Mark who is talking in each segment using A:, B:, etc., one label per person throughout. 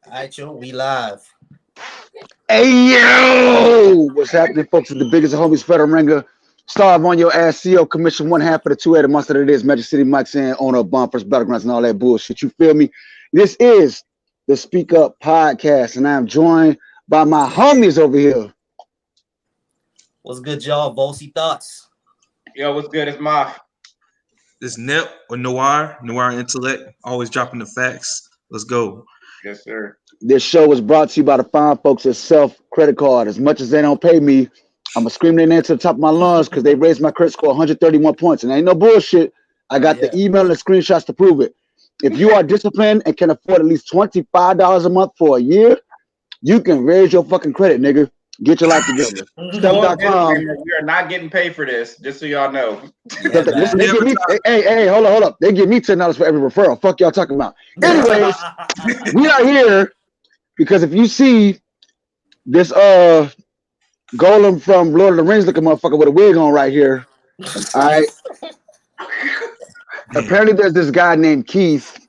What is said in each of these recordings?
A: All right, yo, we live.
B: Hey yo! What's happening, folks? With the biggest homies, Federal Ringer, star of On Your Ass, CEO, commission one half of the two-headed monster that is Magic City Mike saying owner of Bumpers, Battlegrounds, and all that bullshit. You feel me? This is the Speak Up Podcast, and I'm joined by my homies over here.
A: What's good, y'all? Bossy thoughts.
C: Yo, what's good? It's Moff.
D: This Nip or Noir Intellect, always dropping the facts. Let's go.
C: Yes, sir.
B: This show is brought to you by the fine folks at Self Credit Card. As much as they don't pay me, I'm going to scream their name to the top of my lungs because they raised my credit score 131 points. And ain't no bullshit. I got the email and the screenshots to prove it. If you are disciplined and can afford at least $25 a month for a year, you can raise your fucking credit, nigga. Get your life together.
C: Step.com. We are not getting paid for this, just so y'all know.
B: Listen, they give me, hey, hold up. They give me $10 for every referral. Fuck y'all talking about. Anyways, we are here because if you see this golem from Lord of the Rings looking motherfucker with a wig on right here, all right. Apparently, there's this guy named Keith.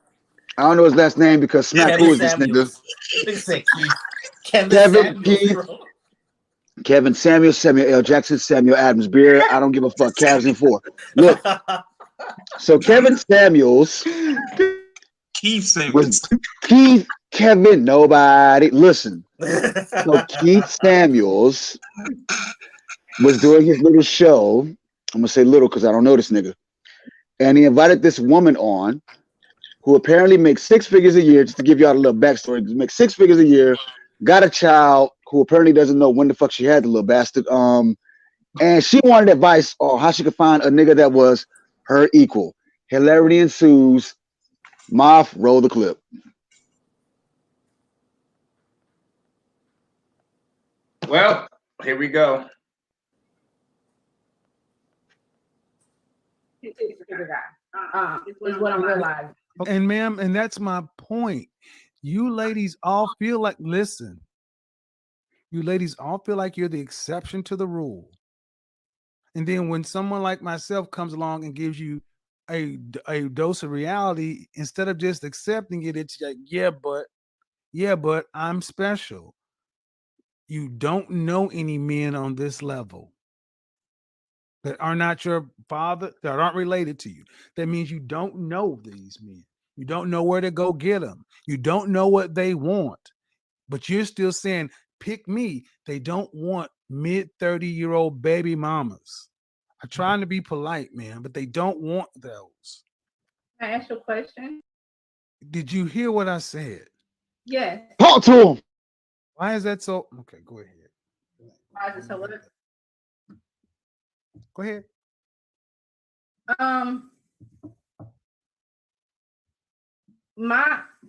B: I don't know his last name because Smack, who is this nigga? Kevin Keith. Kevin Samuel, Samuel L. Jackson, Samuel Adams Beer. I don't give a fuck. Cavs in 4. Look, so Kevin Samuels,
D: Keith Samuels,
B: Kevin, nobody. Listen, so Keith Samuels was doing his little show. I'm gonna say little because I don't know this nigga, and he invited this woman on, who apparently makes 6 figures a year. Just to give y'all a little backstory, makes 6 figures a year. Got a child who apparently doesn't know when the fuck she had, the little bastard. And she wanted advice on how she could find a nigga that was her equal. Hilarity ensues. Moff, roll the clip.
C: Well, here we go.
E: Is what I'm realizing.
F: And ma'am, and that's my point. You ladies all feel like, listen, you ladies all feel like you're the exception to the rule. And then when someone like myself comes along and gives you a dose of reality, instead of just accepting it, it's like, yeah, but I'm special. You don't know any men on this level that are not your father, that aren't related to you. That means you don't know these men. You don't know where to go get them. You don't know what they want. But you're still saying, pick me. They don't want mid-30-year-old baby mamas. I'm trying to be polite, man, but they don't want those.
E: Can I ask you a question?
F: Did you hear what I said?
E: Yes.
B: Talk to him.
F: Why is that so? Okay, go ahead.
E: Why is it so?
F: Go ahead.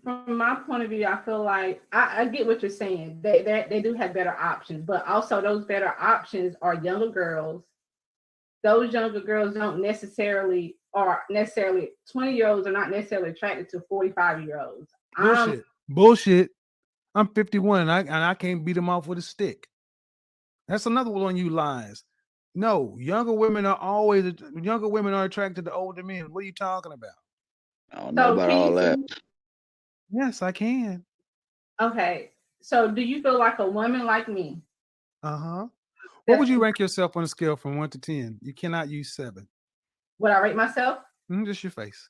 E: From my point of view, I feel like I get what you're saying. They do have better options, but also those better options are younger girls. Those younger girls don't necessarily 20-year-olds are not necessarily attracted to 45-year-olds.
F: Bullshit. I'm 51 and I can't beat them off with a stick. That's another one on you lies. No, younger women are attracted to older men. What are you talking about?
B: I don't know about all that.
F: Yes, I can.
E: Okay. So do you feel like a woman like me?
F: Uh-huh. What would you rank yourself on a scale from 1 to 10? You cannot use 7.
E: Would I rate myself?
F: Just your face.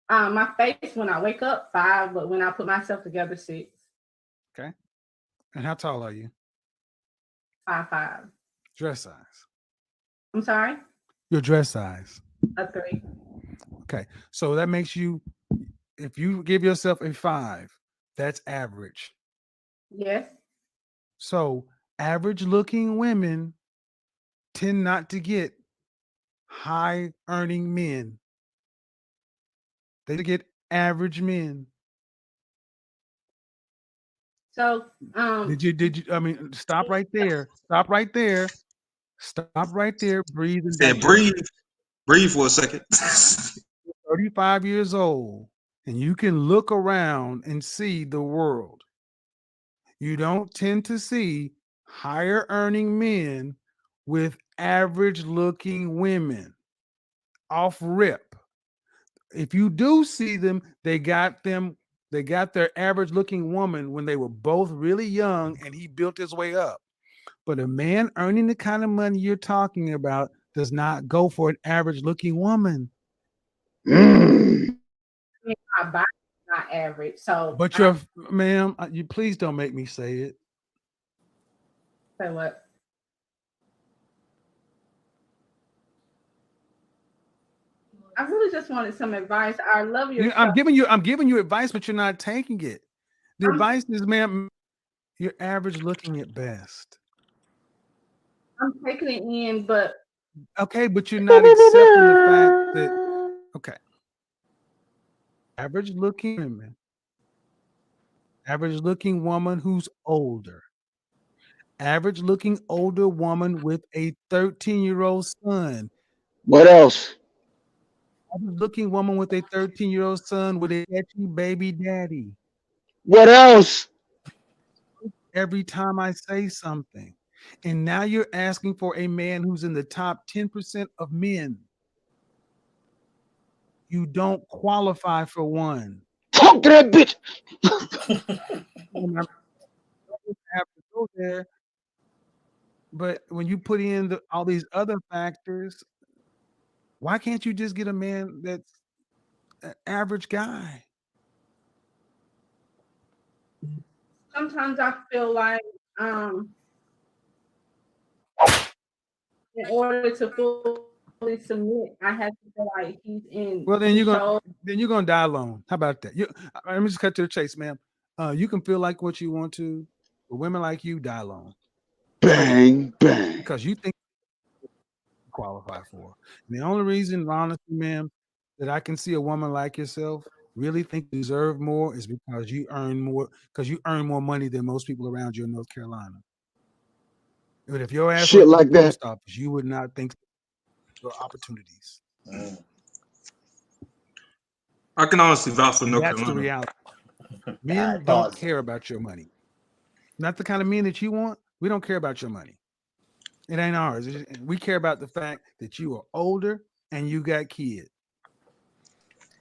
E: My face when I wake up, 5, but when I put myself together, 6.
F: Okay. And how tall are you?
E: 5'5".
F: Dress size.
E: I'm sorry?
F: Your dress size.
E: A 3.
F: Okay. So that makes you, if you give yourself a 5, that's average.
E: Yes.
F: So average looking women tend not to get high earning men. They get average men.
E: So
F: did you I mean, stop right there. Stop right there. Breathe and
D: said breathe for a second.
F: 35 years old, and you can look around and see the world. You don't tend to see higher earning men with average looking women off rip. If you do see them, they got them They got their average looking woman when they were both really young and he built his way up. But a man earning the kind of money you're talking about does not go for an average looking woman.
B: Mm.
E: My body's not average. So
F: But you're, ma'am, you please don't make me say it.
E: say what? I really just wanted some advice. I love your
F: I'm giving you advice, but you're not taking it. The advice is, ma'am, you're average looking at best.
E: I'm taking it in, but
F: Okay, but you're not accepting the fact that, okay, average looking women, average looking woman who's older, average looking older woman with a 13-year-old son,
B: What else?
F: average looking woman with a 13-year-old son with a catchy baby daddy.
B: What else?
F: Every time I say something. And now you're asking for a man who's in the top 10% of men. You don't qualify for one.
B: Talk to that bitch.
F: And I have to go there. But when you put in all these other factors, why can't you just get a man that's an average guy?
E: sometimes I feel like in order to fully submit, I have to feel like he's in.
F: Well, then you're
E: control.
F: gonna die alone. How about that? Let me just cut to the chase, ma'am. You can feel like what you want to, but women like you die alone
B: Bang, bang.
F: because you think you qualify for. And the only reason, honestly, ma'am, that I can see a woman like yourself really think you deserve more is because you earn more money than most people around you in North Carolina. But if your ass
B: Shit
F: was
B: like
F: in the
B: that.
F: post office, you would not think your opportunities.
D: I can honestly vouch for North
F: That's the
D: Carolina.
F: reality. Men don't
A: pause.
F: care about your money. Not the kind of men that you want. We don't care about your money. It ain't ours. We care about the fact that you are older and you got kids.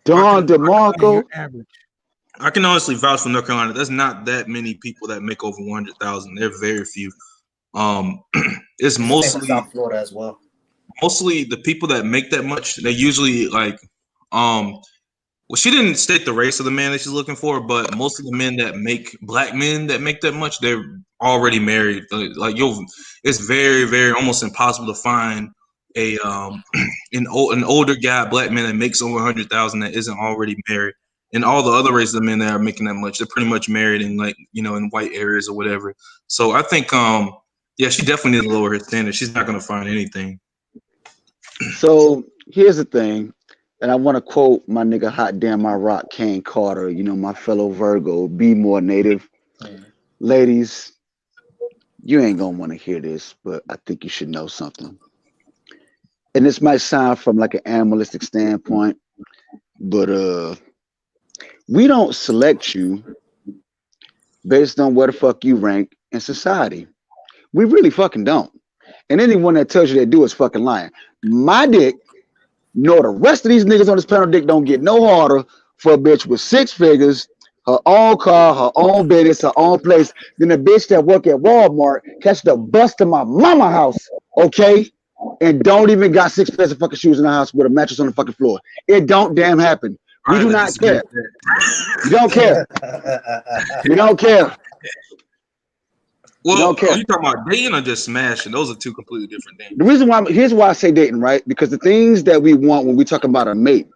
B: Don
F: And
B: DeMarco.
F: you're average.
D: I can honestly vouch for North Carolina. There's not that many people that make over 100,000. They're very few. It's
A: Same with
D: mostly
A: South Florida as well.
D: the people that make that much. They usually like well, she didn't state the race of the man that she's looking for, but most of the men that make black men that make that much, they're already married. Like it's very, very almost impossible to find a an older guy, black man that makes over 100,000 that isn't already married. And all the other races of men that are making that much, they're pretty much married in like in white areas or whatever. So I think yeah, she definitely needs to lower her standard. She's not going to find anything.
B: So here's the thing, and I want to quote my nigga Hot Damn My Rock, Kane Carter, my fellow Virgo, be more native. Ladies, you ain't gonna want to hear this, but I think you should know something. And this might sound from like an animalistic standpoint, but we don't select you based on where the fuck you rank in society. We really fucking don't. And anyone that tells you they do is fucking lying. My dick, nor the rest of these niggas on this panel dick don't get no harder for a bitch with 6 figures, her own car, her own business, her own place, than a bitch that work at Walmart, catch the bus to my mama house, okay? And don't even got 6 pairs of fucking shoes in the house with a mattress on the fucking floor. It don't damn happen. We do not care. We don't care. We don't care.
D: Well,
B: don't care.
D: are you talking about dating or just smashing? Those are two completely different things.
B: The reason why, here's why I say dating, right? Because the things that we want when we talk about a mate,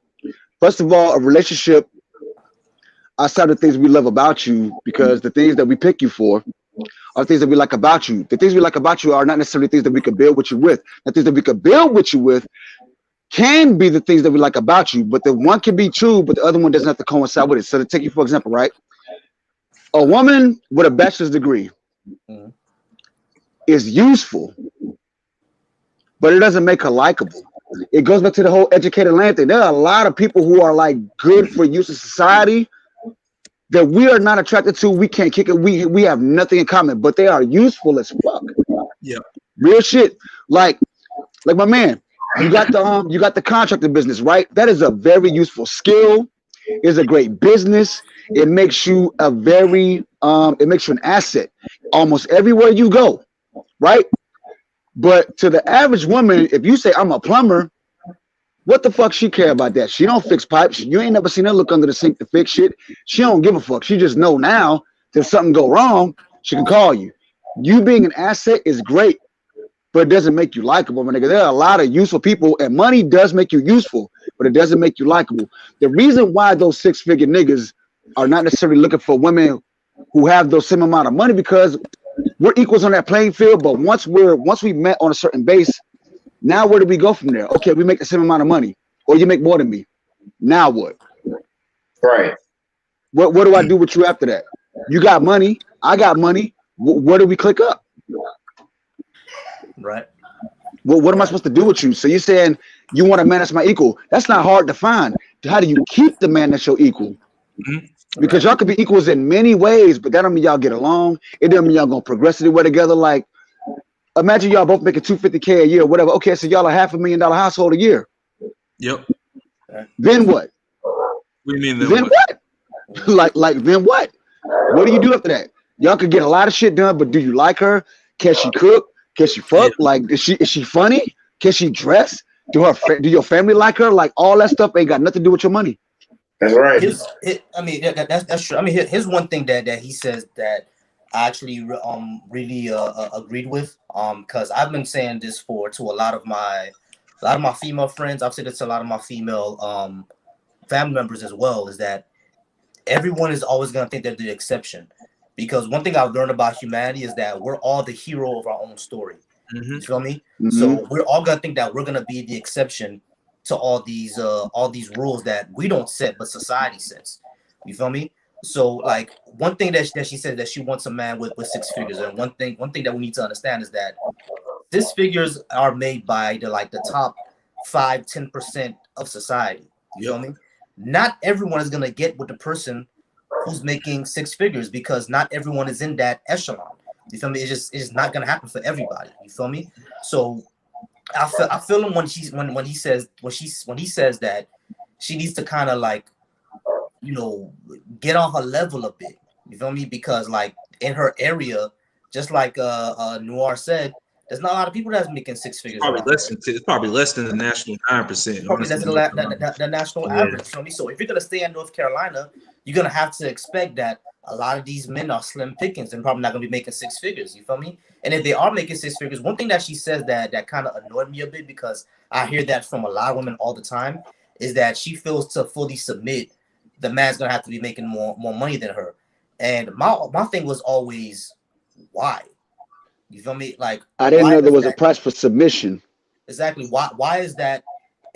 B: first of all, a relationship outside of the things we love about you, because the things that we pick you for are things that we like about you. The things we like about you are not necessarily things that we could build with you with. The things that we could build with you with can be the things that we like about you, but the one can be true, but the other one doesn't have to coincide with it. So to take you, for example, right? A woman with a bachelor's degree is useful, but it doesn't make her likable. It goes back to the whole educated land thing. There are a lot of people who are like good for use in society that we are not attracted to. We can't kick it. We have nothing in common, but they are useful as fuck.
D: Yeah,
B: real shit. Like my man, you got the contracting business, right? That is a very useful skill. It's a great business. it makes you a very it makes you an asset almost everywhere you go, right? But to the average woman, if you say I'm a plumber, what the fuck she care about that? She don't fix pipes. You ain't never seen her look under the sink to fix shit. She don't give a fuck. She just know now that if something go wrong, she can call you. You being an asset is great, but it doesn't make you likable, my nigga. There are a lot of useful people, and money does make you useful, but it doesn't make you likable. The reason why those six-figure niggas are not necessarily looking for women who have those same amount of money, because we're equals on that playing field. But once we met on a certain base, now where do we go from there? Okay, we make the same amount of money, or you make more than me. Now what?
C: Right.
B: What do I do with you after that? You got money, I got money. Where do we click up?
A: Right.
B: Well, what am I supposed to do with you? So you're saying you want a man that's my equal? That's not hard to find. How do you keep the man that's your equal? Because y'all could be equals in many ways, but that don't mean y'all get along. It doesn't mean y'all gonna progressively work together. Like, imagine y'all both making $250K a year, or whatever. Okay, so y'all a $500,000 household a year.
D: Yep.
B: Then what?
D: What do you mean
B: Then what? like then what? What do you do after that? Y'all could get a lot of shit done, but do you like her? Can she cook? Can she fuck?
D: Yeah.
B: Like, is she funny? Can she dress? Do your family like her? Like, all that stuff ain't got nothing to do with your money.
C: That's right.
A: I mean, that's true. I mean, here's one thing that he says that I actually really agreed with. Because I've been saying this to a lot of my female friends. I've said it to a lot of my female family members as well. Is that everyone is always gonna think they're the exception. Because one thing I've learned about humanity is that we're all the hero of our own story. You feel me? So we're all gonna think that we're gonna be the exception to all these rules that we don't set, but society sets. You feel me? So like one thing that she said that she wants a man with six figures, and one thing that we need to understand is that six figures are made by the top 5-10% of society. You feel me? Not everyone is gonna get with the person who's making six figures, because not everyone is in that echelon. You feel me? It's just not gonna happen for everybody. You feel me? So I feel him when he says that she needs to kind of like, get on her level a bit. You feel me? Because like in her area, just like Noir said, there's not a lot of people that's making six figures.
D: It's probably less than the national 9%.
A: Probably less than the national average. You feel me? So if you're gonna stay in North Carolina, you're gonna have to expect that a lot of these men are slim pickings and probably not gonna be making six figures. You feel me? And if they are making six figures, one thing that she says that kind of annoyed me a bit, because I hear that from a lot of women all the time, is that she feels to fully submit, the man's gonna have to be making more money than her. And my thing was always, why? You feel me? Like,
B: I didn't know there was a price for submission.
A: Exactly. Why is that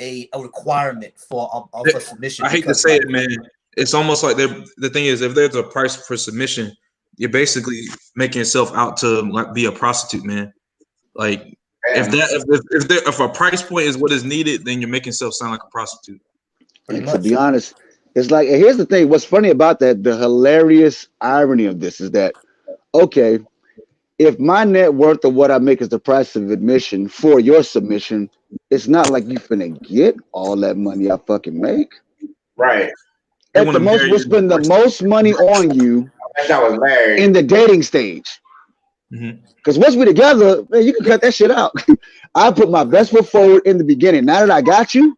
A: a requirement for submission?
D: I hate to say it, man. It's almost like the thing is, if there's a price for submission, you're basically making yourself out to like be a prostitute, man. Like if a price point is what is needed, then you're making yourself sound like a prostitute.
B: And to be honest, it's like, and here's the thing. What's funny about that, the hilarious irony of this is that, okay, if my net worth of what I make is the price of admission for your submission, it's not like you finna get all that money I fucking make.
C: Right.
B: At the most, we'll spend the most money on you in the dating stage. Because once we're together, man, you can cut that shit out. I put my best foot forward in the beginning. Now that I got you,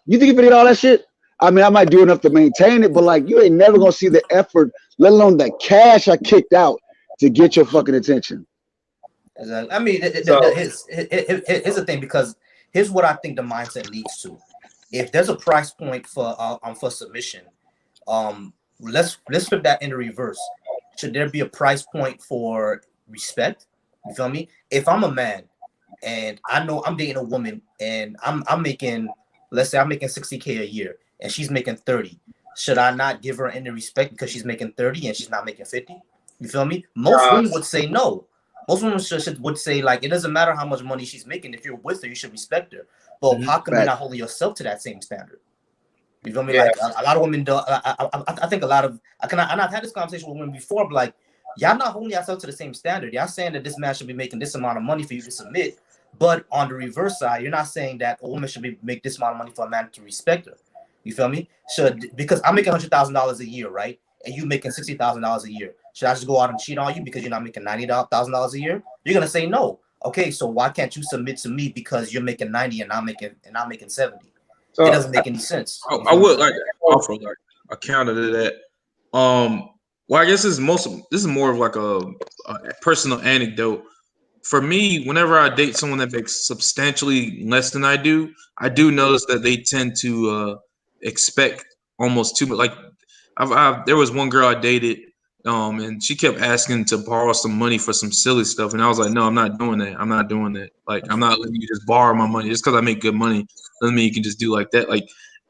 B: you think you can get all that shit? I mean, I might do enough to maintain it, but like, you ain't never gonna see the effort, let alone the cash I kicked out to get your fucking attention.
A: Exactly. I mean, here's the thing, because here's what I think the mindset leads to. If there's a price point for submission, let's flip that into reverse. Should there be a price point for respect? You feel me? If I'm a man and I know I'm dating a woman and I'm making, let's say I'm making 60K a year and she's making 30, should I not give her any respect because she's making 30 and she's not making 50? You feel me? Most women would say no. Most women would say, like, it doesn't matter how much money she's making. If you're with her, you should respect her. But how come you're not holding yourself to that same standard? You feel me? Yeah. Like a lot of women do. I think a lot of and I've had this conversation with women before. But like, y'all not holding yourself to the same standard. Y'all saying that this man should be making this amount of money for you to submit. But on the reverse side, you're not saying that a woman should make this amount of money for a man to respect her. You feel me? So because I'm making $100,000 a year, right? And you making $60,000 a year, should I just go out and cheat on you because you're not making $90,000 a year? You're gonna say no. Okay, so why can't you submit to me because you're making 90 and I'm making 70?
C: So
A: It doesn't make any sense.
D: I would like to offer like a counter to that. Well, I guess this is more of like a personal anecdote. For me, whenever I date someone that makes substantially less than I do notice that they tend to expect almost too much. Like, there was one girl I dated, and she kept asking to borrow some money for some silly stuff, and I was like, no, I'm not doing that. I'm not doing that. Like, I'm not letting you just borrow my money just because I make good money doesn't mean you can just do like that. Like,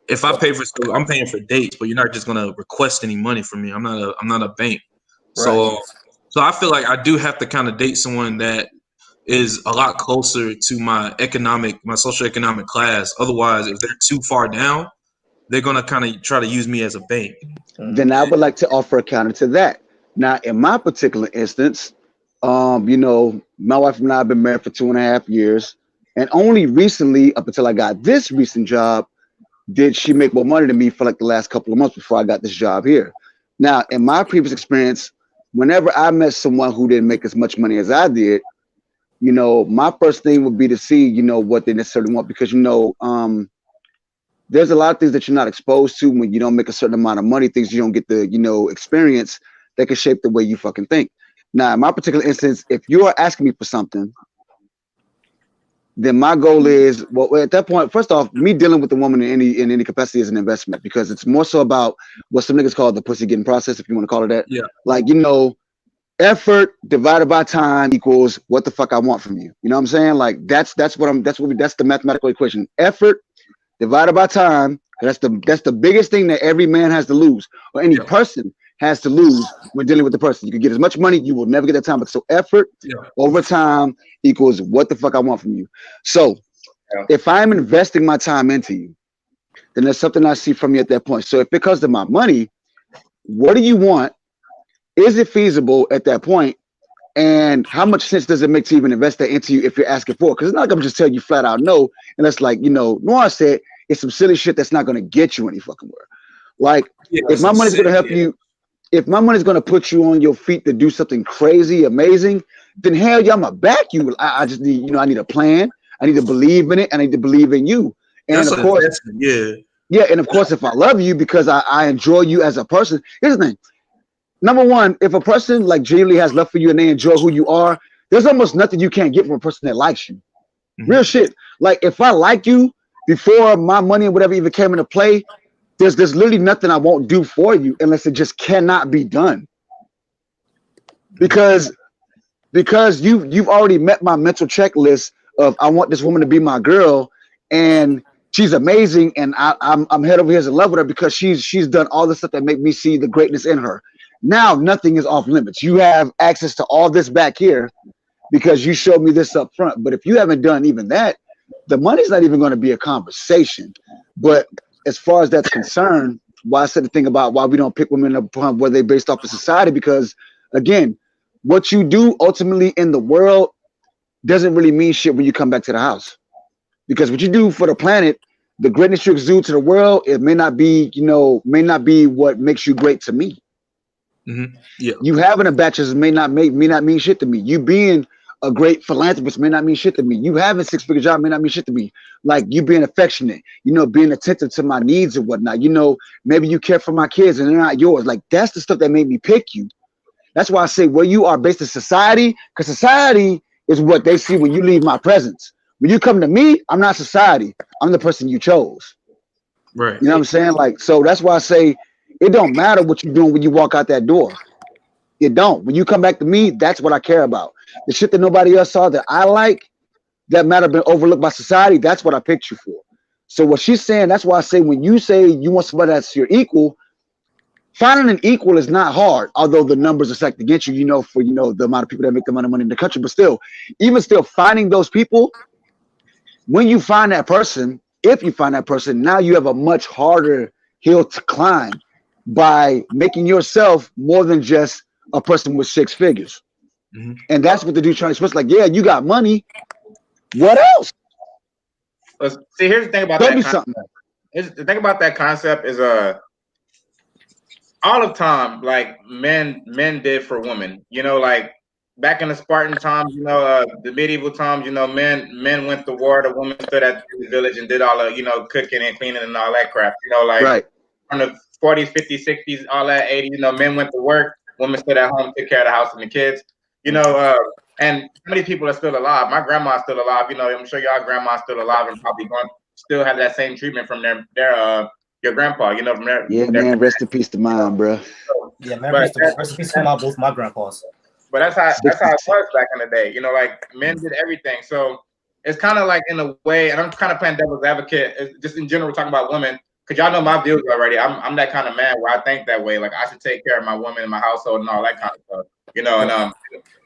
D: if I pay for stuff, I'm paying for dates, but you're not just gonna request any money from me. I'm not a bank.
A: Right.
D: So I feel like I do have to kind of date someone that is a lot closer to my socioeconomic class. Otherwise, if they're too far down, they're gonna kind of try to use me as a bank.
B: Then I would like to offer a counter to that. Now, in my particular instance, you know, my wife and I have been married for 2.5 years, and only recently, up until I got this recent job, did she make more money than me for like the last couple of months before I got this job here. Now, in my previous experience, whenever I met someone who didn't make as much money as I did, you know, my first thing would be to see, you know, what they necessarily want, because, you know, there's a lot of things that you're not exposed to when you don't make a certain amount of money, things you don't get the, you know, experience that can shape the way you fucking think. Now, in my particular instance, if you are asking me for something, then my goal is, well, at that point, first off, me dealing with a woman in any capacity is an investment, because it's more so about what some niggas call the pussy getting process, if you want to call it that.
D: Yeah.
B: Like, you know, effort divided by time equals what the fuck I want from you. You know what I'm saying? Like, that's the mathematical equation. Effort divided by time. That's the biggest thing that every man has to lose, or any person has to lose when dealing with the person. You can get as much money, you will never get that time. But so effort over time equals what the fuck I want from you. So if I'm investing my time into you, then there's something I see from you at that point. So if it comes to my money, what do you want? Is it feasible at that point? And how much sense does it make to even invest that into you if you're asking for it? Because it's not like I'm just telling you flat out no. And that's like, you know, Noir said, it's some silly shit that's not going to get you any fucking where. Like, if my money's going to help you, if my money's going to put you on your feet to do something crazy, amazing, then hell yeah, I'm going to back you. I just need, you know, I need a plan. I need to believe in it. I need to believe in you. And
D: That's
B: of course, yeah. And of course, if I love you because I enjoy you as a person, here's the thing. Number one, if a person like genuinely has love for you and they enjoy who you are, there's almost nothing you can't get from a person that likes you. Real shit. Like, if I like you before my money and whatever even came into play, there's literally nothing I won't do for you unless it just cannot be done. Because you've already met my mental checklist of I want this woman to be my girl, and she's amazing, and I'm head over heels in love with her because she's done all the stuff that make me see the greatness in her. Now nothing is off limits. You have access to all this back here because you showed me this up front. But if you haven't done even that, the money's not even going to be a conversation. But as far as that's concerned, why I said the thing about why we don't pick women up upon where they based off of society, because again, what you do ultimately in the world doesn't really mean shit when you come back to the house. Because what you do for the planet, the greatness you exude to the world, it may not be, you know, what makes you great to me.
D: Yeah.
B: You having a bachelor's may not mean shit to me. You being a great philanthropist may not mean shit to me. You having a 6-figure job may not mean shit to me. Like, you being affectionate, you know, being attentive to my needs and whatnot. You know, maybe you care for my kids and they're not yours. Like, that's the stuff that made me pick you. That's why I say where you are based in society, because society is what they see when you leave my presence. When you come to me, I'm not society. I'm the person you chose.
D: Right.
B: You know what I'm saying? Like, so that's why I say it don't matter what you're doing when you walk out that door. It don't. When you come back to me, that's what I care about. The shit that nobody else saw that I like, that might have been overlooked by society, that's what I picked you for. So what she's saying, that's why I say when you say you want somebody that's your equal, finding an equal is not hard, although the numbers are stacked against you, you know, for, you know, the amount of people that make the amount of money in the country. But still, even still finding those people, when you find that person, if you find that person, now you have a much harder hill to climb by making yourself more than just a person with 6 figures. And that's what the dude trying to express. Like, yeah, you got money. What else?
C: See, here's the thing about
B: Tell
C: that
B: me
C: concept.
B: something.
C: the thing about that concept is all of time, like men did for women. You know, like back in the Spartan times, you know, the medieval times, you know, men went to war, the women stood at the village and did all the, you know, cooking and cleaning and all that crap. You know, like
B: Right.
C: from the 40s, 50s, 60s, all that 80s, you know, men went to work, women stood at home, took care of the house and the kids. You know, and how many people are still alive? My grandma's still alive. You know, I'm sure y'all grandma's still alive and probably going still have that same treatment from their your grandpa. You know, from their
B: Man. Rest in peace to mine, bro.
A: Yeah, man. Rest in peace to both my grandpas.
C: But that's how it was back in the day. You know, like men did everything. So it's kind of like in a way, and I'm kind of playing devil's advocate. Just in general, we're talking about women, because y'all know my views already. I'm that kind of man where I think that way. Like I should take care of my woman and my household and all that kind of stuff. You know, and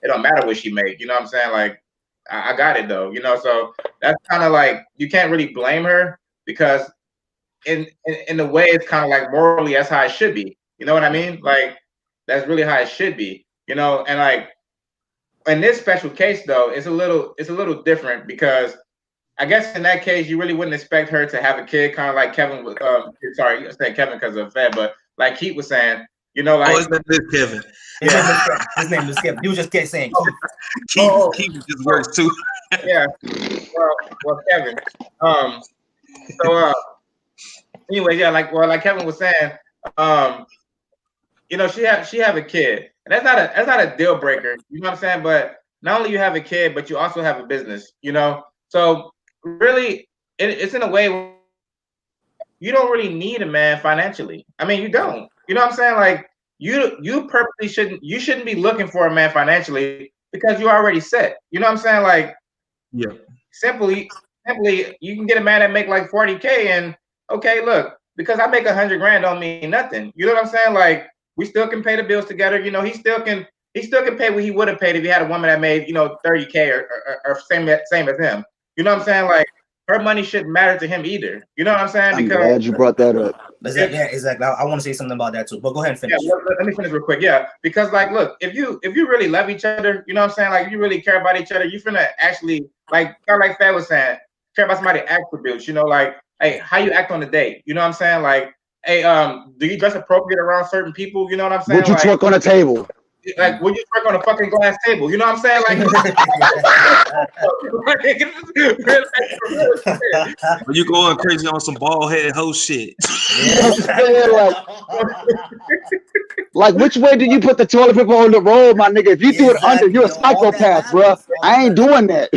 C: it don't matter what she make. You know what I'm saying? Like I got it though. You know, so that's kind of like you can't really blame her because in the way it's kind of like morally that's how it should be. You know what I mean? Like that's really how it should be. You know, and like in this special case though, it's a little different because I guess in that case you really wouldn't expect her to have a kid, kind of like Kevin was. Sorry, I said Kevin because of Fed, but like Keith was saying, you know, like
D: his name is Kevin.
A: His name is Kevin. He was just kept saying Keith.
D: Keith just works too.
C: Yeah. Well, Kevin. So anyway, yeah, like Kevin was saying, you know, she have a kid, and that's not a deal breaker. You know what I'm saying? But not only you have a kid, but you also have a business. You know, so really, it's in a way you don't really need a man financially. I mean, you don't. You know what I'm saying? Like you purposely shouldn't be looking for a man financially because you're already set. You know what I'm saying? Like,
D: yeah,
C: simply, you can get a man that make like 40K, and okay, look, because I make 100 grand don't mean nothing. You know what I'm saying? Like, we still can pay the bills together. You know, he still can pay what he would have paid if he had a woman that made, you know, 30K or same as him. You know what I'm saying? Like, her money shouldn't matter to him either. You know what I'm saying?
B: I'm glad you brought that up.
A: Yeah, exactly. I want to say something about that too, but go ahead and finish.
C: Yeah, let me finish real quick. Yeah, because like, look, if you really love each other, you know what I'm saying? Like, if you really care about each other, you finna actually, like Fad was saying, care about somebody attributes. You know, like, hey, how you act on the date. You know what I'm saying? Like, hey, do you dress appropriate around certain people? You know what I'm saying?
B: Would you twerk on a table?
C: Like, would you twerk on a fucking glass table? You know what I'm saying? Like,
D: Are you going crazy on some bald head hoe shit?
B: Like, which way do you put the toilet paper on the roll, my nigga? If you do it under, you're a psychopath, bro. I ain't doing that.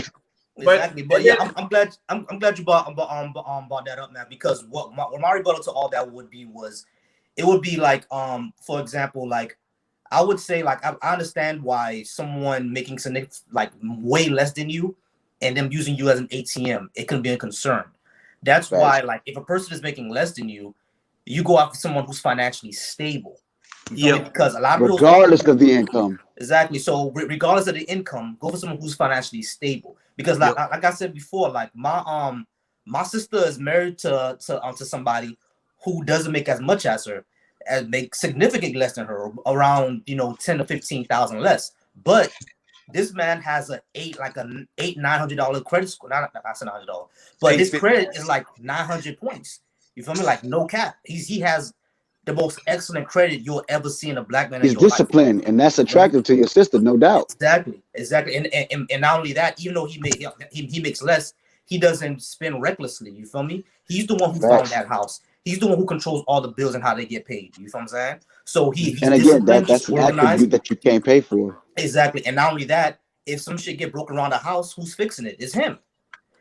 A: Exactly, but yeah, I'm glad you brought that up, man. Because what my rebuttal to all that would be like, for example, like, I would say, like, I understand why someone making like way less than you and them using you as an ATM, it can be a concern. That's why, like, if a person is making less than you, you go after someone who's financially stable.
D: Yeah,
A: because a lot of
B: regardless of the income.
A: Exactly. So regardless of the income, go for someone who's financially stable. Because like I said before, like my sister is married to somebody who doesn't make as much as her, and make significantly less than her, around, you know, 10 to 15,000 less. But this man has $900 credit score. Not $900, but his credit is like 900 points. You feel me? Like, no cap. He has the most excellent credit you'll ever see in a black man.
B: He's disciplined, and that's attractive to your sister, no doubt.
A: Exactly. And not only that, even though he makes less, he doesn't spend recklessly. You feel me? He's the one who found that house. He's the one who controls all the bills and how they get paid. You feel what I'm saying? So he's
B: and again, that's an attribute that you can't pay for.
A: Exactly. And not only that, if some shit get broken around the house, who's fixing it? It's him.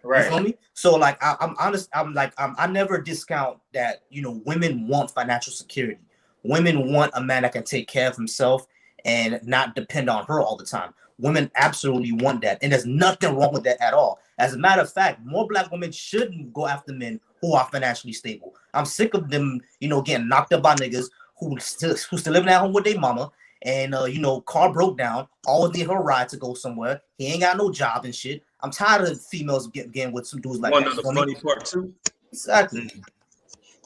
C: Right.
A: You feel me? So like, I'm honest. I never discount that. You know, women want financial security. Women want a man that can take care of himself and not depend on her all the time. Women absolutely want that, and there's nothing wrong with that at all. As a matter of fact, more black women shouldn't go after men who are financially stable. I'm sick of them, you know, getting knocked up by niggas who still living at home with their mama, and you know, car broke down, always need her ride to go somewhere. He ain't got no job and shit. I'm tired of females getting with some dudes like that.
D: One of the funny part too.
A: Exactly.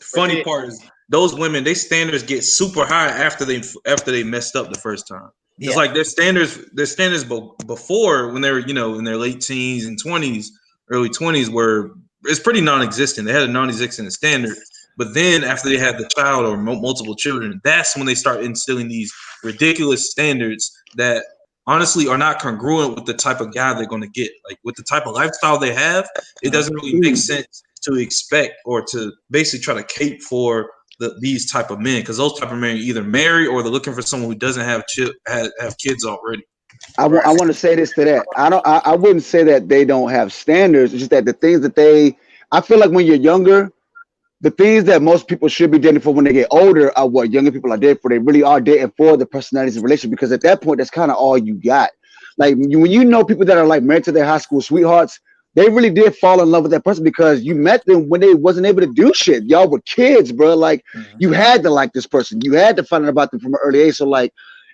D: Funny part is those women, their standards get super high after they messed up the first time. Yeah. It's like their standards before, when they were, you know, in their late teens and 20s, early 20s, were it's pretty non-existent. They had a non-existent standard. But then after they had the child or multiple children, that's when they start instilling these ridiculous standards that honestly are not congruent with the type of guy they're going to get. Like with the type of lifestyle they have, it doesn't really make sense to expect or to basically try to cape for these type of men, because those type of men are either married or they're looking for someone who doesn't have kids already.
B: I want to say this to that. I wouldn't say that they don't have standards. It's just that the things that I feel like when you're younger, the things that most people should be dating for when they get older are what younger people are dating for. They really are dating for the personalities and relationship, because at that point, that's kind of all you got. Like when you know people that are like married to their high school sweethearts, they really did fall in love with that person because you met them when they wasn't able to do shit. Y'all were kids, bro. Like you had to like this person. You had to find out about them from an early age. So like,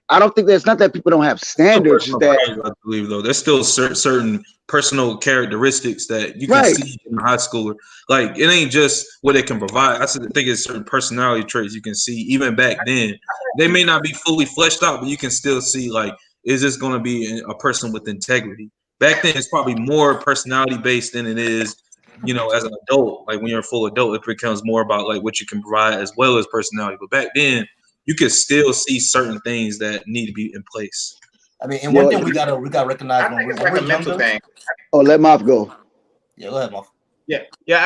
B: I don't think it's not that people don't have standards. That
D: I believe though, there's still certain personal characteristics that you can see in a high schooler. Like it ain't just what they can provide. I think it's certain personality traits you can see even back then. They may not be fully fleshed out, but you can still see like, is this going to be a person with integrity? Back then, it's probably more personality based than it is, you know, as an adult. Like when you're a full adult, it becomes more about like what you can provide as well as personality. But back then, you could still see certain things that need to be in place.
A: I mean, and one thing we gotta recognize
C: I think it's like a mental thing.
B: Oh, let Moff go.
A: Yeah, go ahead, Moff.
C: Yeah.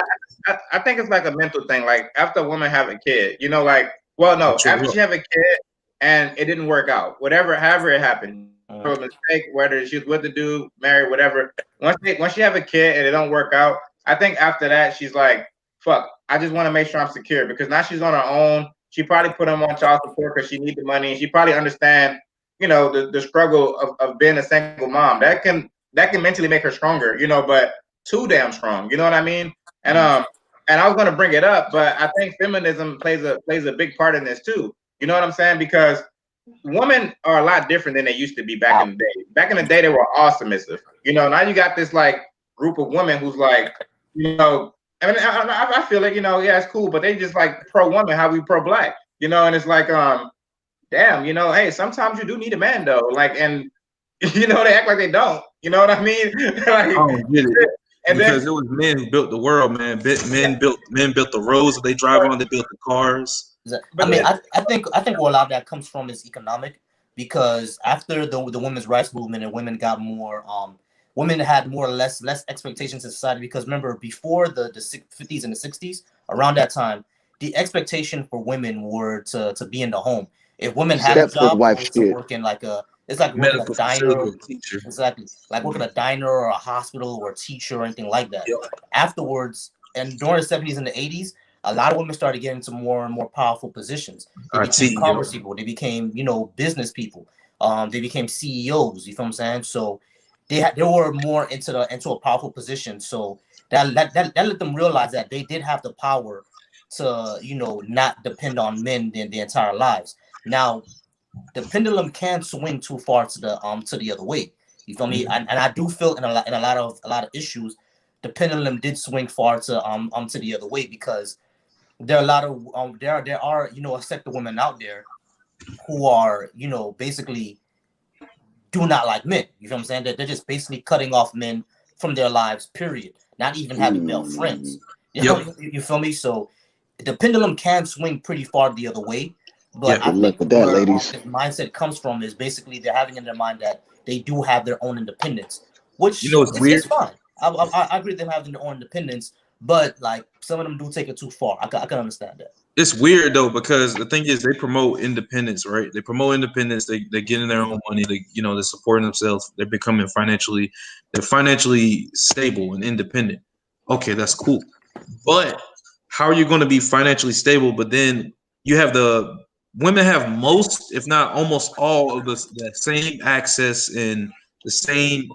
C: I think it's like a mental thing. Like after a woman have a kid, you know, like after she have a kid and it didn't work out, however it happened, a mistake, whether she's with the dude, married, whatever. Once she have a kid and it don't work out, I think after that she's like, fuck, I just want to make sure I'm secure, because now she's on her own. She probably put him on child support because she needs the money. She probably understand, you know, the struggle of being a single mom. That can mentally make her stronger, you know, but too damn strong. You know what I mean? And I was gonna bring it up, but I think feminism plays a big part in this too. You know what I'm saying? Because women are a lot different than they used to be back in the day. Back in the day, they were all submissive. You know, now you got this like group of women who's like, you know, I mean, I feel like, you know, yeah, it's cool, but they just like pro woman, how we pro black, you know, and it's like, damn, you know, hey, sometimes you do need a man though, like, and you know, they act like they don't, you know what I mean? Like,
D: I don't get it. And because it was men who built the world, man. Men built the roads that they drive on. They built the cars.
A: I mean, I think where a lot of that comes from is economic, because after the women's rights movement and women got more women had more or less expectations in society, because remember before the 50s and the 60s, around that time, the expectation for women were to be in the home. If women had a job, to work in like it's like working a diner, exactly, like working a diner or a hospital or a teacher or anything like that. Afterwards, and during the 70s and the 80s, a lot of women started getting into more and more powerful positions. They became commerce people. They became, you know, business people. They became CEOs. You feel what I'm saying? So they were more into a powerful position. So that let them realize that they did have the power to, you know, not depend on men their entire lives. Now, the pendulum can swing too far to the other way. You feel me? And I do feel in a lot of issues, the pendulum did swing far to the other way, because there are a lot of there are, you know, a sect of women out there who are, you know, basically do not like men. You feel what I'm saying? They're just basically cutting off men from their lives, period. Not even having male friends. You feel me? So the pendulum can swing pretty far the other way. But I think where ladies, mindset comes from is basically they're having in their mind that they do have their own independence, which, you know, it's weird. It's fine. I agree with them having their own independence, but like some of them do take it too far. I can understand that. It's
D: weird though, because the thing is they promote independence, right? They promote independence. They get in their own money. They, you know, they're supporting themselves. They're becoming financially stable and independent. Okay, that's cool. But how are you going to be financially stable? But then you have women have most, if not almost all of the same access and the same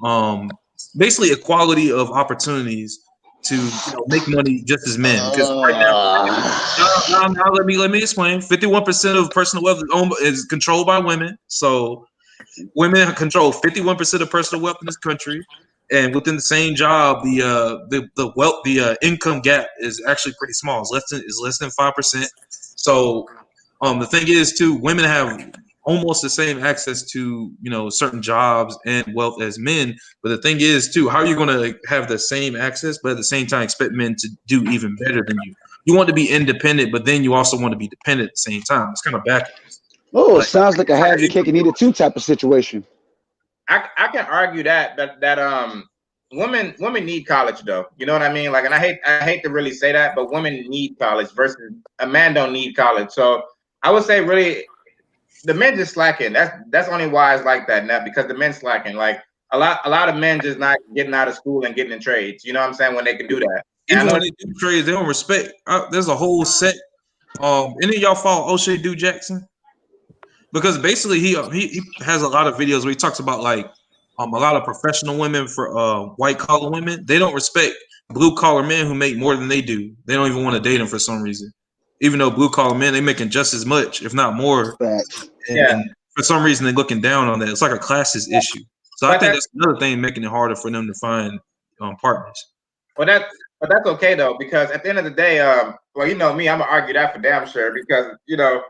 D: basically equality of opportunities to, you know, make money just as men. Because right now, let me explain. 51% of personal wealth is controlled by women. So women control 51% of personal wealth in this country, and within the same job, the income gap is actually pretty small. It's less than 5%. So the thing is too, women have almost the same access to, you know, certain jobs and wealth as men. But the thing is, too, how are you going to have the same access, but at the same time expect men to do even better than you? You want to be independent, but then you also want to be dependent at the same time. It's kind of backwards.
B: Oh, sounds like a have your cake and eat it too type of situation.
C: I can argue that women need college though. You know what I mean? Like, and I hate to really say that, but women need college versus a man don't need college. So I would say really the men just slacking. That's only why it's like that now, because the men slacking. Like a lot of men just not getting out of school and getting in trades. You know what I'm saying? When they can do that.
D: Even when they do trades, they don't respect. There's a whole set. Any of y'all follow O'Shea Duke Jackson? Because basically he has a lot of videos where he talks about like a lot of professional women for white collar women. They don't respect blue collar men who make more than they do. They don't even want to date them for some reason. Even though blue collar men, they making just as much, if not more. And for some reason they're looking down on that. It's like a classist issue. So I think that's another thing making it harder for them to find partners.
C: But that's okay though, because at the end of the day, well, you know me, I'm gonna argue that for damn sure, because you know,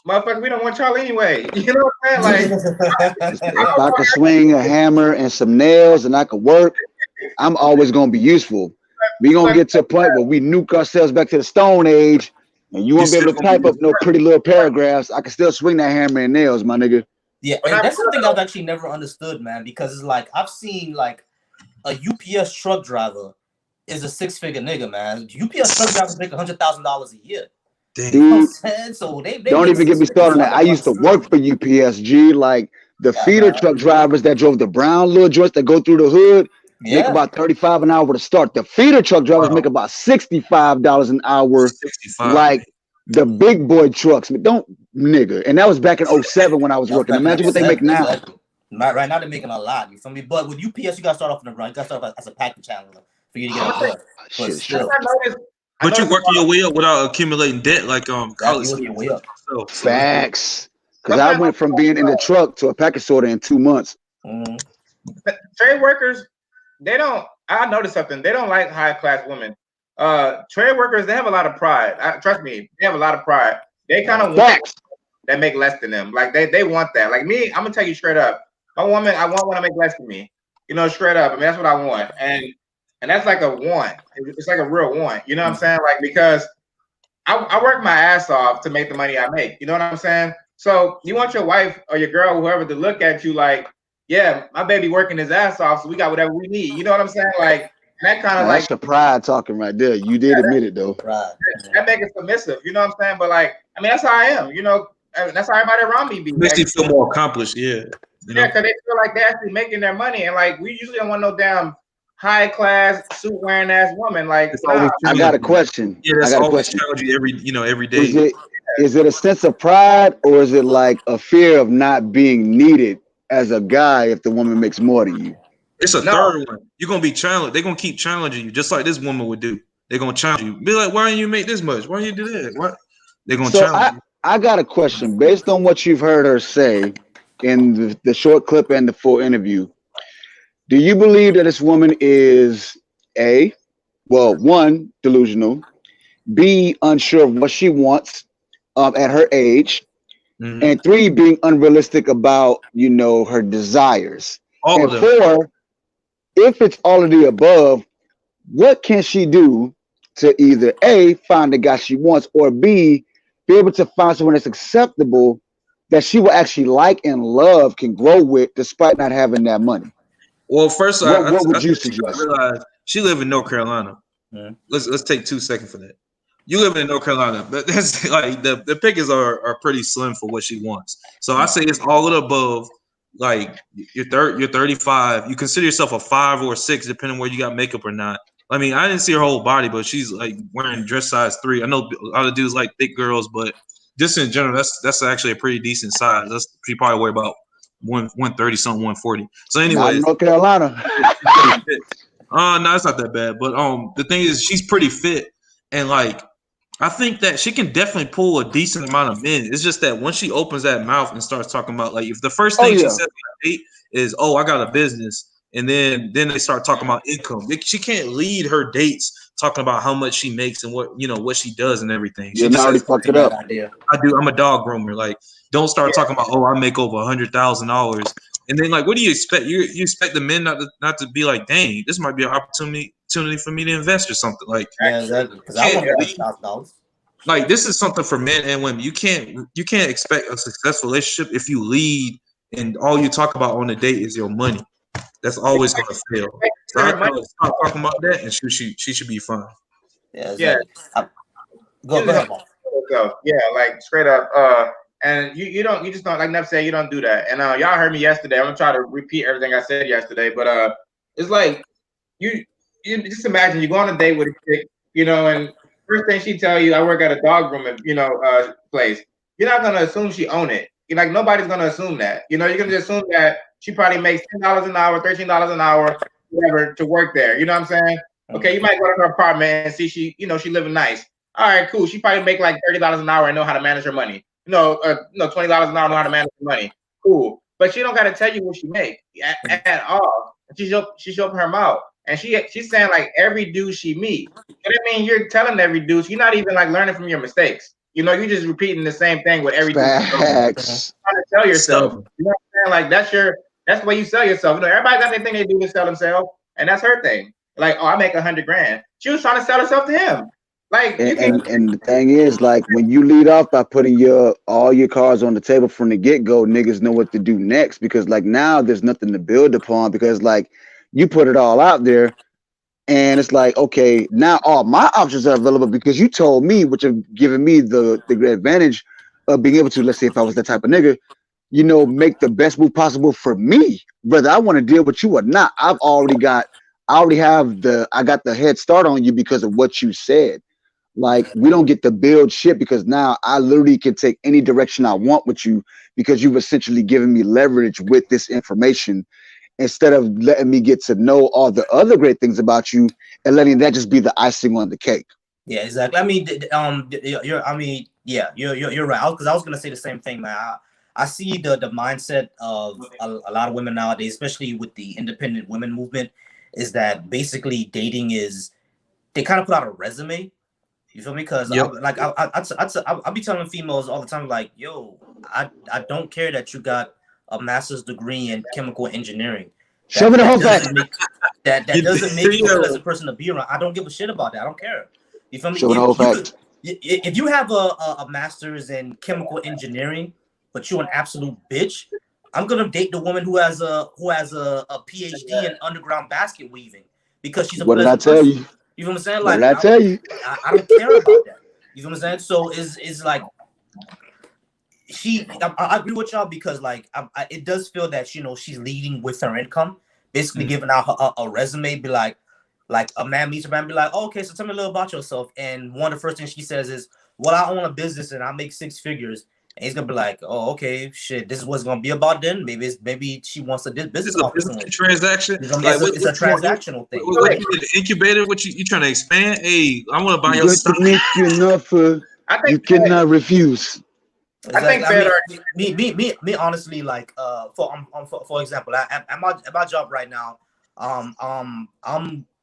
C: motherfucker, we don't want y'all anyway. You know what I'm saying? Like,
B: if I could swing a hammer and some nails and I could work, I'm always gonna be useful. We gonna get to a point where we nuke ourselves back to the Stone Age, and you won't be able to type up no pretty little paragraphs. I can still swing that hammer and nails, my nigga.
A: Yeah, and that's something I've actually never understood, man. Because it's like I've seen like a UPS truck driver is a 6-figure nigga, man. UPS truck drivers make $100,000 a year.
B: Dude,
A: you know what I'm saying? So they
B: don't even get me started on that. I used to work for UPSG, like the feeder truck drivers that drove the brown little joints that go through the hood make about $35 an hour to start. The feeder truck drivers make about $65 an hour, like the big boy trucks. Don't nigga. And that was back in 07 when I was working. Imagine what they make now.
A: Right now they're making a lot. You feel me? But with UPS, you gotta start off in the run. You gotta start off as a package handler for you to get on board. But still.
D: But you're working your way up without accumulating debt, like college.
B: Facts. Because I went from being in the truck to a package sorter in 2 months.
C: Trade workers, they don't. I noticed something. They don't like high class women. Trade workers, they have a lot of pride. Trust me, they have a lot of pride. They kind of want that make less than them. Like they want that. Like me, I'm gonna tell you straight up. A woman, I want one to make less than me. You know, straight up. I mean, that's what I want. And that's like a want. It's like a real want. You know what I'm saying? Like, because I work my ass off to make the money I make. You know what I'm saying? So you want your wife or your girl, whoever, to look at you like, yeah, my baby working his ass off, so we got whatever we need. You know what I'm saying? Like that kind of
B: that's the pride talking right there. You did admit it though.
A: Pride.
C: That make it submissive. You know what I'm saying? But like, I mean, that's how I am. You know, that's how everybody around me be.
D: Makes you feel more accomplished. Yeah.
C: Yeah, because they feel like they're actually making their money, and like we usually don't want no damn high class suit wearing ass woman. Like,
B: I got a question.
D: Yeah, that's always challenging every day.
B: Is it a sense of pride, or is it like a fear of not being needed as a guy if the woman makes more than you?
D: It's a third one. You're gonna be challenged. They're gonna keep challenging you, just like this woman would do. They're gonna challenge you. Be like, why don't you make this much? Why don't you do that? What? They're gonna challenge you.
B: I got a question based on what you've heard her say in the short clip and the full interview. Do you believe that this woman is one, delusional, B, unsure of what she wants at her age, and 3, being unrealistic about, you know, her desires?
D: All
B: and
D: of them.
B: 4, if it's all of the above, what can she do to either A, find the guy she wants, or B, be able to find someone that's acceptable that she will actually like and love, can grow with, despite not having that money?
D: Well, first,
B: what would you suggest?
D: She live in North Carolina. Let's take 2 seconds for that. You live in North Carolina, but that's like the pickings are pretty slim for what she wants. So I say it's all of the above. Like you're 35. You consider yourself a 5 or a 6, depending on where you got makeup or not. I mean, I didn't see her whole body, but she's like wearing dress size 3. I know a lot of dudes like thick girls, but just in general, that's actually a pretty decent size. She probably weigh about 130 something, 140. So anyway,
B: North Carolina.
D: No, it's not that bad. But the thing is, she's pretty fit, and like I think that she can definitely pull a decent amount of men. It's just that once she opens that mouth and starts talking about, like, if the first thing she says on a date is, "Oh, I got a business," and then they start talking about income. She can't lead her dates talking about how much she makes and what she does and everything. She
B: You
D: just
B: already
D: says,
B: fucked it up.
A: Idea.
D: I'm a dog groomer. Like, don't start talking about, oh, I make over $100,000. And then, like, what do you expect? You expect the men not to be like, dang, this might be an opportunity for me to invest or something. Like,
A: Yeah, exactly. Because I want $1,000.
D: like, this is something for men and women. You can't expect a successful relationship if you lead and all you talk about on a date is your money. That's always gonna fail. So I tell her, stop talking about that, and she should be fine.
A: Yeah, exactly. Go ahead, Mom.
C: Yeah, like straight up. And you just don't, like Neff said, you don't do that. And y'all heard me yesterday. I'm gonna try to repeat everything I said yesterday, but it's like you just imagine you go on a date with a chick, and first thing she tell you, I work at a dog grooming, place. You're not gonna assume she own it. You're like, nobody's gonna assume that. You're gonna just assume that she probably makes $10 an hour, $13 an hour, whatever, to work there. You know what I'm saying? Okay, you might go to her apartment and see she living nice. All right, cool. She probably make like $30 an hour and know how to manage her money. $20 an hour know how to manage her money. Cool. But she don't got to tell you what she make at all. She open her mouth. And she's saying like every dude she meet. I mean, you're telling every dude. You're not even like learning from your mistakes. You're just repeating the same thing with every dude.
B: Facts.
C: Trying to sell yourself. You know what I'm saying? Like that's the way you sell yourself. Everybody got their thing they do to sell themselves, and that's her thing. Like, oh, I make $100,000. She was trying to sell herself to him. Like,
B: and the thing is, like, when you lead off by putting all your cards on the table from the get-go, niggas know what to do next, because like now there's nothing to build upon, because like you put it all out there and it's like, okay, now all my options are available because you told me, which have given me the great advantage of being able to, let's say if I was that type of nigga, make the best move possible for me, whether I want to deal with you or not. I got the head start on you because of what you said. Like, we don't get to build shit because now I literally can take any direction I want with you because you've essentially given me leverage with this information instead of letting me get to know all the other great things about you and letting that just be the icing on the cake.
A: Yeah, exactly. I mean, you're right. Because I was gonna say the same thing, man. I see the mindset of a lot of women nowadays, especially with the independent women movement, is that basically dating is, they kind of put out a resume. You feel me? Because I'll be telling females all the time, like, yo, I don't care that you got a master's degree in chemical engineering.
B: Show me the whole fact.
A: That doesn't make you a pleasant person to be around. I don't give a shit about that. I don't care. You feel me?
B: Show me the whole fact.
A: If you have a master's in chemical engineering, but you're an absolute bitch, I'm gonna date the woman who has a PhD in underground basket weaving because she's a
B: what did I tell you?
A: You know what I'm saying?
B: Like,
A: what did
B: I tell you?
A: I don't care about that. You know what I'm saying? So it's like I agree with y'all because like it does feel that she's leading with her income, basically giving out a resume, be like a man meets a man, be like, oh, okay, so tell me a little about yourself. And one of the first things she says is, well, I own a business and I make 6 figures. And he's gonna be like, oh, okay, shit, this is what it's gonna be about then. Maybe she wants a business opportunity.
D: Transaction.
A: It's a transactional thing.
D: What you need an incubator? What you trying to expand? Hey, I want to buy your stock.
B: You cannot refuse.
A: Exactly. I mean, me honestly, like for example, at my job right now, I'm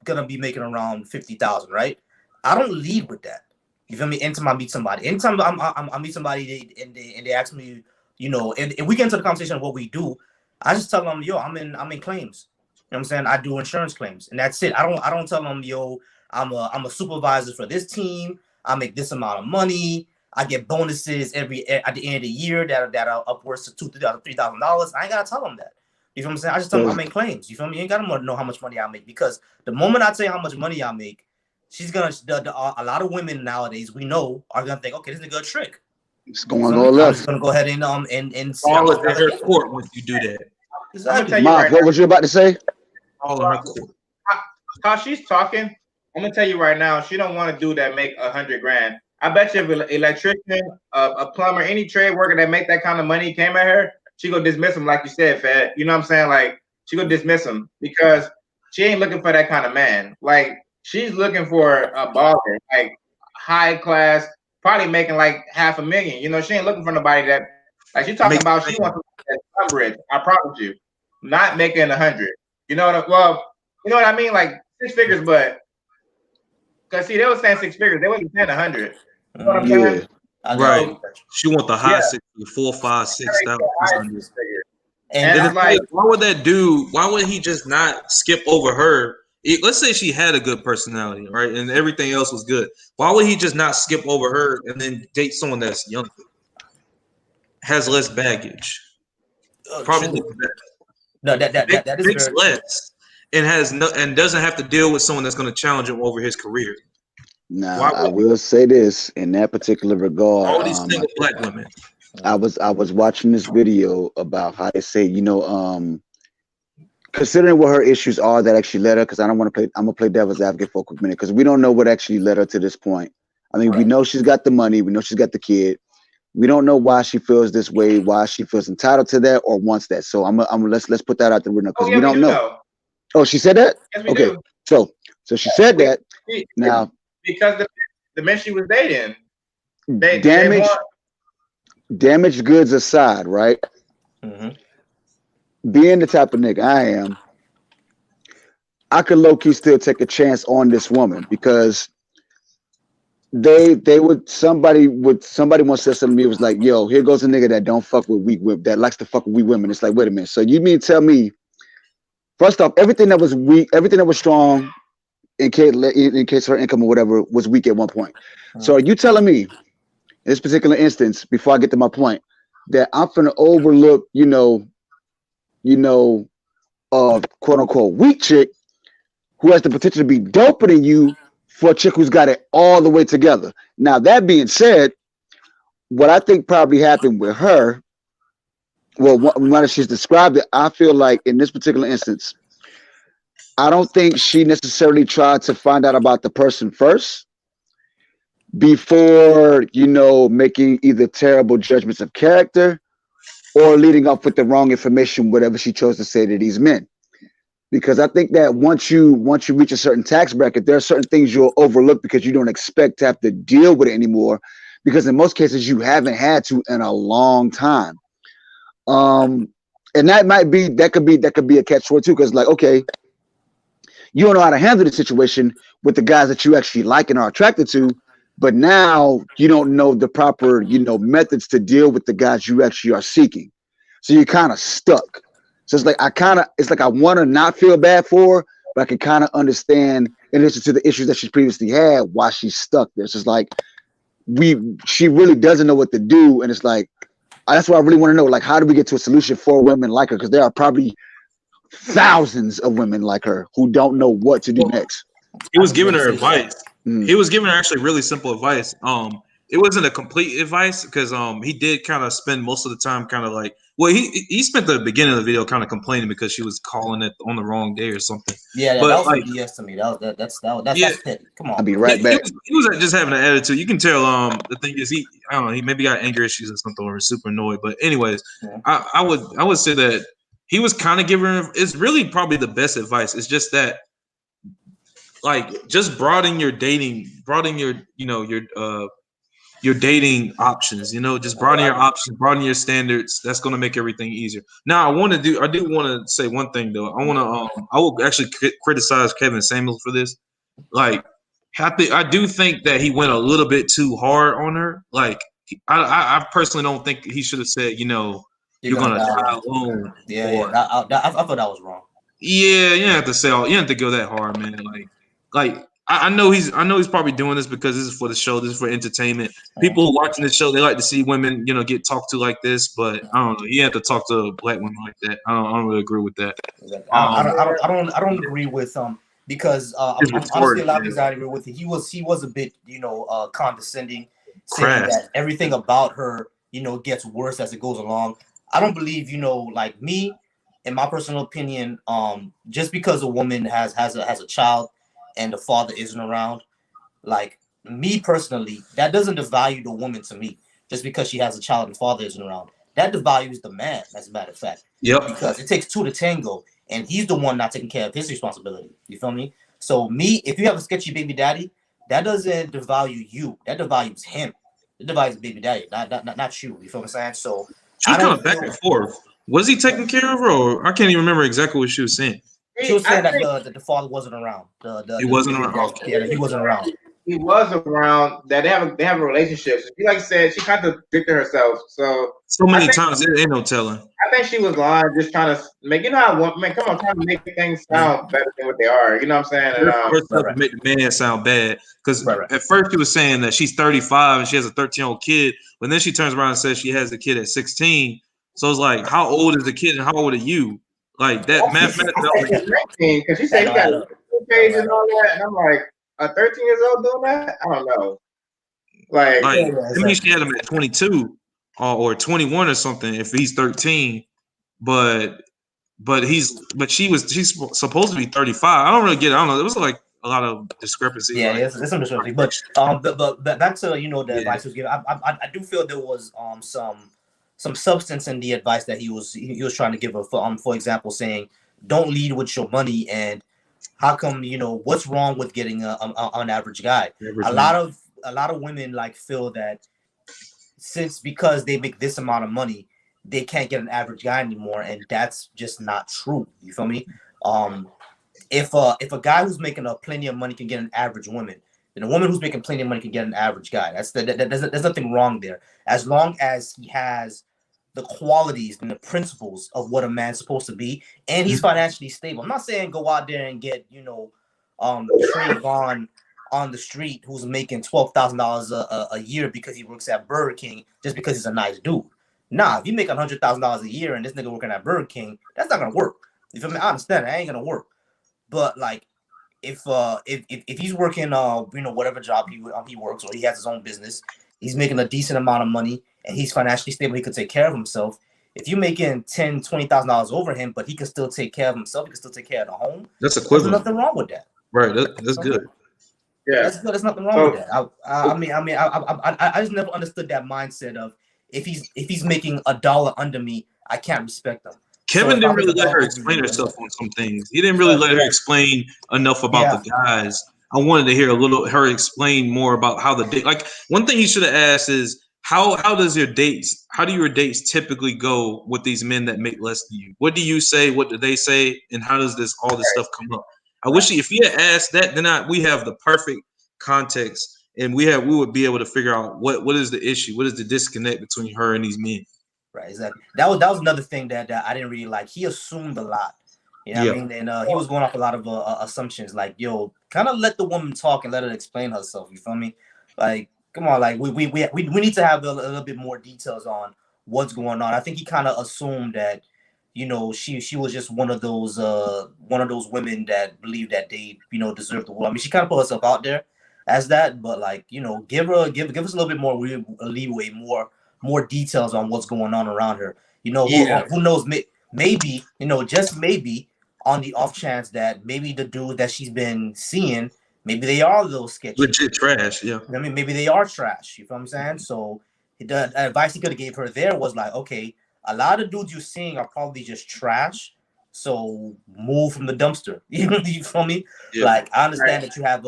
A: gonna be making around 50,000, right? I don't lead with that. You feel me? Anytime I meet somebody, I meet somebody and they ask me, if we get into the conversation of what we do, I just tell them, yo, I'm in claims. You know what I'm saying? I do insurance claims, and that's it. I don't tell them, yo, I'm a supervisor for this team. I make this amount of money. I get bonuses at the end of the year that are upwards to $2,000, $3,000. I ain't gotta tell them that. You feel what I'm saying? I just tell them I make claims. You feel me? You ain't gotta know how much money I make, because the moment I tell you how much money I make, a lot of women nowadays we know are gonna think, okay, this is a good trick.
B: It's going all left.
A: I'm just gonna go ahead and
D: all of her court once you do that.
A: Exactly.
B: Mark, what was you about to say?
D: All of her court.
C: How she's talking, I'm gonna tell you right now, she don't want to do that. Make $100,000. I bet you if an electrician, a plumber, any trade worker that make that kind of money came at her, she gonna dismiss him, like you said, Fed. You know what I'm saying? Like, she gonna dismiss him because she ain't looking for that kind of man. Like, she's looking for a baller, like high class, probably making like $500,000. She ain't looking for nobody that, like, she's talking about she wants to Sunbridge. I promise you, not making 100. You know what I mean? Like 6 figures, but Because see, they were saying 6 figures. They wasn't saying 100. You know what I'm
B: Yeah.
C: saying?
D: Right. She want the high
C: Yeah.
D: 60, 4, 5, 6,000.
C: And
D: And
C: it's
D: it's
C: like,
D: like, why would that dude? Why would he just not skip over her? Let's say she had a good personality, right, and everything else was good. Why would he just not skip over her and then date someone that's younger, has less baggage, probably
A: No, that is
D: makes
A: very
D: less, and has no, and doesn't have to deal with someone that's going to challenge him over his career?
B: Now,
D: Why
B: I
D: would
B: will say this in that particular regard.
D: all these single black women?
B: I was watching this video about how they say, considering what her issues are that actually led her, because I'm gonna play devil's advocate for a quick minute, because we don't know what actually led her to this point. I mean, we know she's got the money, we know she's got the kid. We don't know why she feels this way, why she feels entitled to that or wants that. So let's put that out the window, because we don't know. Oh, she said that?
C: Yes, we
B: okay.
C: do.
B: So she said that. Now,
C: because the men she was dating,
B: damaged goods aside, right? Being the type of nigga I am, I could low-key still take a chance on this woman, because somebody once said something to me, it was like, yo, here goes a nigga that don't fuck with weak women, that likes to fuck with weak women. It's like, wait a minute. So you mean tell me, first off, everything that was weak, everything that was strong in case her income or whatever was weak at one point. So are you telling me, in this particular instance, before I get to my point, that I'm finna overlook, quote unquote weak chick who has the potential to be doper than you for a chick who's got it all the way together? Now, that being said, what I think probably happened with her, well, when she's described it, I feel like in this particular instance, I don't think she necessarily tried to find out about the person first before, making either terrible judgments of character or leading off with the wrong information, whatever she chose to say to these men. Because I think that once you reach a certain tax bracket, there are certain things you'll overlook because you don't expect to have to deal with it anymore. Because in most cases, you haven't had to in a long time. And that could be a catch-22, because like, okay, you don't know how to handle the situation with the guys that you actually like and are attracted to, but now you don't know the proper, methods to deal with the guys you actually are seeking. So you're kind of stuck. So it's like I want to not feel bad for her, but I can kind of understand, in addition to the issues that she's previously had, why she's stuck there. So it's like she really doesn't know what to do, and it's like that's what I really want to know. Like, how do we get to a solution for women like her? Because there are probably thousands of women like her who don't know what to do next.
D: He was giving her advice. He was giving her actually really simple advice. It wasn't a complete advice, because he did kind of spend most of the time kind of like, well, he spent the beginning of the video kind of complaining because she was calling it on the wrong day or something.
A: Yeah,
D: but
A: that was like BS to me. That's petty. Come on.
B: I'll be right back.
D: He was just having an attitude. You can tell. The thing is, I don't know. He maybe got anger issues or something, or was super annoyed. But anyways, I would say that he was kind of giving her. It's really probably the best advice. It's just that, like, just broaden your dating options, just broaden your options, broaden your standards. That's going to make everything easier. Now, I do want to say one thing though. I will actually criticize Kevin Samuels for this. Like, I do think that he went a little bit too hard on her. Like, I personally don't think he should have said, you're going to die alone.
A: I thought that was wrong.
D: Yeah, you don't have to go that hard, man. Like I know he's probably doing this because this is for the show, this is for entertainment. People who are watching this show, they like to see women, get talked to like this, but I don't know. He had to talk to black women like that. I don't really agree with that.
A: I don't agree with because honestly, a lot of things I agree with. He was a bit condescending, saying that everything about her gets worse as it goes along. I don't believe like me, in my personal opinion, just because a woman has a child and the father isn't around, like me personally, that doesn't devalue the woman to me. Just because she has a child and father isn't around, that devalues the man, as a matter of fact.
D: Yep.
A: Because it takes two to tango, and he's the one not taking care of his responsibility. You feel me? So me, if you have a sketchy baby daddy, that doesn't devalue you. That devalues him. It devalues baby daddy, not you. You feel what I'm saying? So
D: she was kind of back and forth. Was he taking care of her, or I can't even remember exactly what she was saying.
A: She was saying that the father wasn't around.
D: He wasn't around.
A: Yeah, he wasn't around.
C: he was around that they have a relationship. She like said she contradicted herself. So
D: many
C: think-
D: times there ain't no telling.
C: I think she was lying, just trying to make how man, come on, trying to make things sound better than what they are. You know what I'm saying? And,
D: First to make the man sound bad, because at first she was saying that she's 35 and she has a 13-year-old kid, but then she turns around and says she has a kid at 16. So it's like, how old is the kid and how old are you? Like that mathematics.
C: Because she said he got a page and all that, and I'm like, a 13 years old doing that? I don't know. Like
D: I mean, she had him at 22 or 21 or something if he's 13, but she's supposed to be 35. I don't really get it. I don't know. There was like a lot of discrepancy.
A: Yeah, it's some discrepancy. But back to the advice was given. I do feel there was some substance in the advice that he was trying to give her. For example, saying don't lead with your money, and how come what's wrong with getting an average guy? A lot of women like feel that because they make this amount of money, they can't get an average guy anymore, and that's just not true. You feel me? If a guy who's making plenty of money can get an average woman, then a woman who's making plenty of money can get an average guy. There's nothing wrong there, as long as he has the qualities and the principles of what a man's supposed to be, and he's financially stable. I'm not saying go out there and get Trayvon on the street who's making $12,000 a year because he works at Burger King just because he's a nice dude. Nah, if you make $100,000 a year and this nigga working at Burger King, that's not gonna work. You feel me? I understand that ain't gonna work. But like, if he's working, whatever job he works, or he has his own business, he's making a decent amount of money and he's financially stable, he could take care of himself. If you're making $10,000-$20,000 over him, but he can still take care of himself, he can still take care of the home.
D: That's equivalent.
A: There's nothing wrong with that.
D: Right. That's good.
C: Yeah,
A: that's good. There's nothing wrong with that. I just never understood that mindset of if he's making $1 under me, I can't respect him.
D: Kevin didn't really let her explain herself on some things. He didn't really let her explain enough about the guys. I wanted to hear her explain more about how the date. Like one thing he should have asked is how do your dates typically go with these men that make less than you? What do you say? What do they say? And how does all this stuff come up? I wish if he had asked that, then we have the perfect context, and we would be able to figure out what is the issue, what is the disconnect between her and these men.
A: Right, exactly. That was another thing that I didn't really like. He assumed a lot. You know what I mean? And he was going off a lot of assumptions. Like, yo, kind of let the woman talk and let her explain herself. You feel me? Like, come on, like we need to have a little bit more details on what's going on. I think he kind of assumed that, she was just one of those women that believe that they deserve the world. I mean, she kind of put herself out there as that, but like give us a little bit more leeway, more details on what's going on around her. Who knows? Maybe just maybe on the off chance that maybe the dude that she's been seeing, maybe they are a little sketchy,
D: legit trash. Yeah,
A: I mean, maybe they are trash. You feel what I'm saying? So the advice he could have gave her there was like, okay, a lot of dudes you're seeing are probably just trash. So move from the dumpster. You feel me? Yeah. Like I understand that you have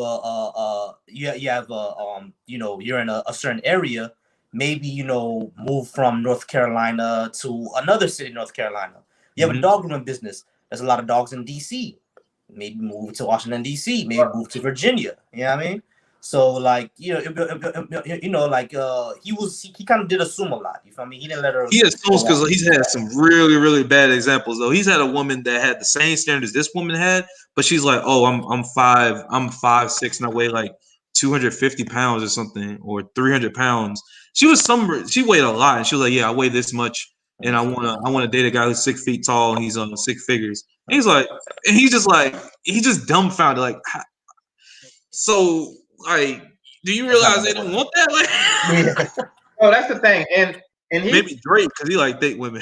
A: you're in a certain area. Maybe move from North Carolina to another city, North Carolina. You have a dog grooming business. There's a lot of dogs in DC. Maybe move to Washington DC. Maybe move to Virginia. You know what I mean? So like he kind of did assume a lot. You feel me? He didn't let her.
D: He assumes because he's had some really, really bad examples though. He's had a woman that had the same standards this woman had, but she's like, oh, I'm 5'6" and I weigh like 250 pounds or something, or 300 pounds. She weighed a lot, and she was like, yeah, I weigh this much, and I want to date a guy who's 6 feet tall and he's on 6 figures. And he's like, and he's just dumbfounded, like, so. Like, do you realize they don't want that? Like,
C: oh, that's the thing, and he
D: maybe Drake because he like date women.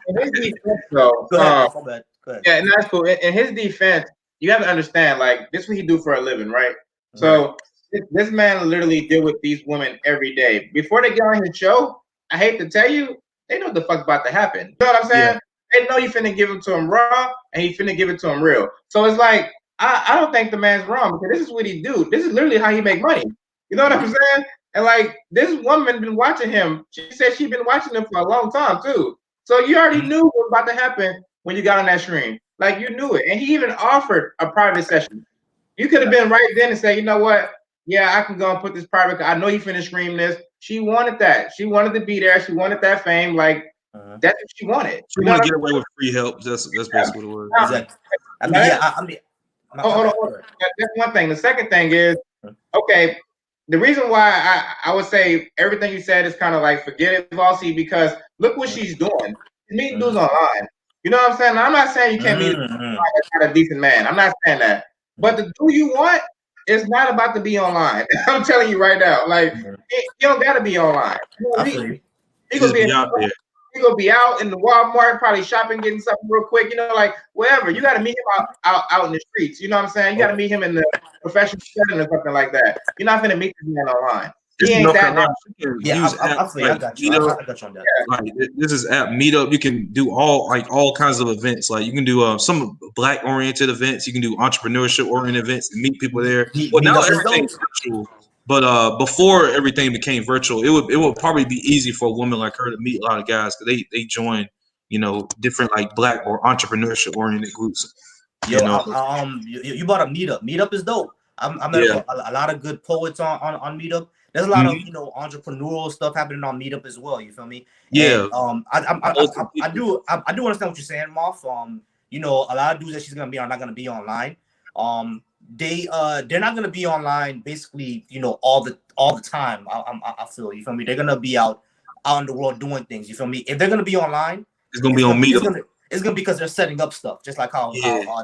C: In his defense, though,
A: go ahead.
C: Yeah, and that's cool. In his defense, you have to understand, like, this is what he do for a living, right? Mm-hmm. So this man literally deal with these women every day. Before they get on his show, I hate to tell you, they know what the fuck's about to happen. You know what I'm saying? Yeah. They know you finna give it to him raw, and he finna give it to him real. So it's like, I don't think the man's wrong because this is what he do. This is literally how he make money. You know what I'm saying? And like this woman been watching him. She said she's been watching him for a long time too. So you already knew what was about to happen when you got on that stream. Like you knew it. And he even offered a private session. You could have been right then and say, you know what? Yeah, I can go and put this private. I know you finna scream this. She wanted that. She wanted to be there. She wanted that fame. Like that's what she wanted.
D: She want to get away with free help. That's basically what it was.
A: Exactly. I mean, yeah.
C: Hold on. That's one thing. The second thing is, okay. The reason why I would say everything you said is kind of like forget it, Vossi, because look what she's doing. She's meeting dudes online. You know what I'm saying? Now, I'm not saying you can't meet a decent man. I'm not saying that. But the dude you want is not about to be online. I'm telling you right now. Like, you don't got to be online. He gonna be out in the Walmart, probably shopping, getting something real quick. You know, like wherever. You got to meet him out in the streets. You know what I'm saying? You got to meet him in the professional setting or something like that. You're not gonna meet this man online. He ain't that.
A: Yeah, I got you. I got you on that.
D: Like, this is app Meetup. You can do all kinds of events. Like you can do some black oriented events. You can do entrepreneurship oriented events and meet people there. Well, now everything's virtual. But before everything became virtual, it would probably be easy for a woman like her to meet a lot of guys because they join, different like black or entrepreneurship oriented groups.
A: You brought up Meetup. Meetup is dope. I met a lot of good poets on Meetup. There's a lot of entrepreneurial stuff happening on Meetup as well. You feel me?
D: Yeah.
A: And, I do understand what you're saying, Moff. A lot of dudes that she's gonna be are not gonna be online. They're not gonna be online basically, all the time. I feel, you feel me? They're gonna be out in the world doing things. You feel me? If they're gonna be online,
D: it's gonna be on Meetup.
A: It's gonna be because they're setting up stuff, just like how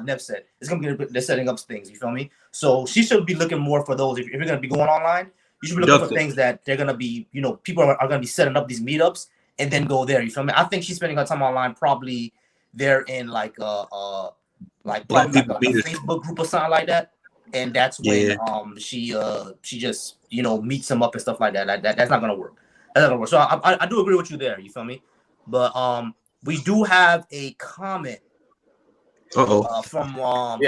A: Nev said. It's gonna be they're setting up things. You feel me? So she should be looking more for those. If you're gonna be going online, you should be looking for things that they're gonna be. People are gonna be setting up these meetups and then go there. You feel me? I think she's spending her time online, probably there in like a Facebook group or something like that. And that's when she just meets them up and stuff like that. That's not gonna work. That's not gonna work. So I do agree with you there. You feel me? But we do have a comment from one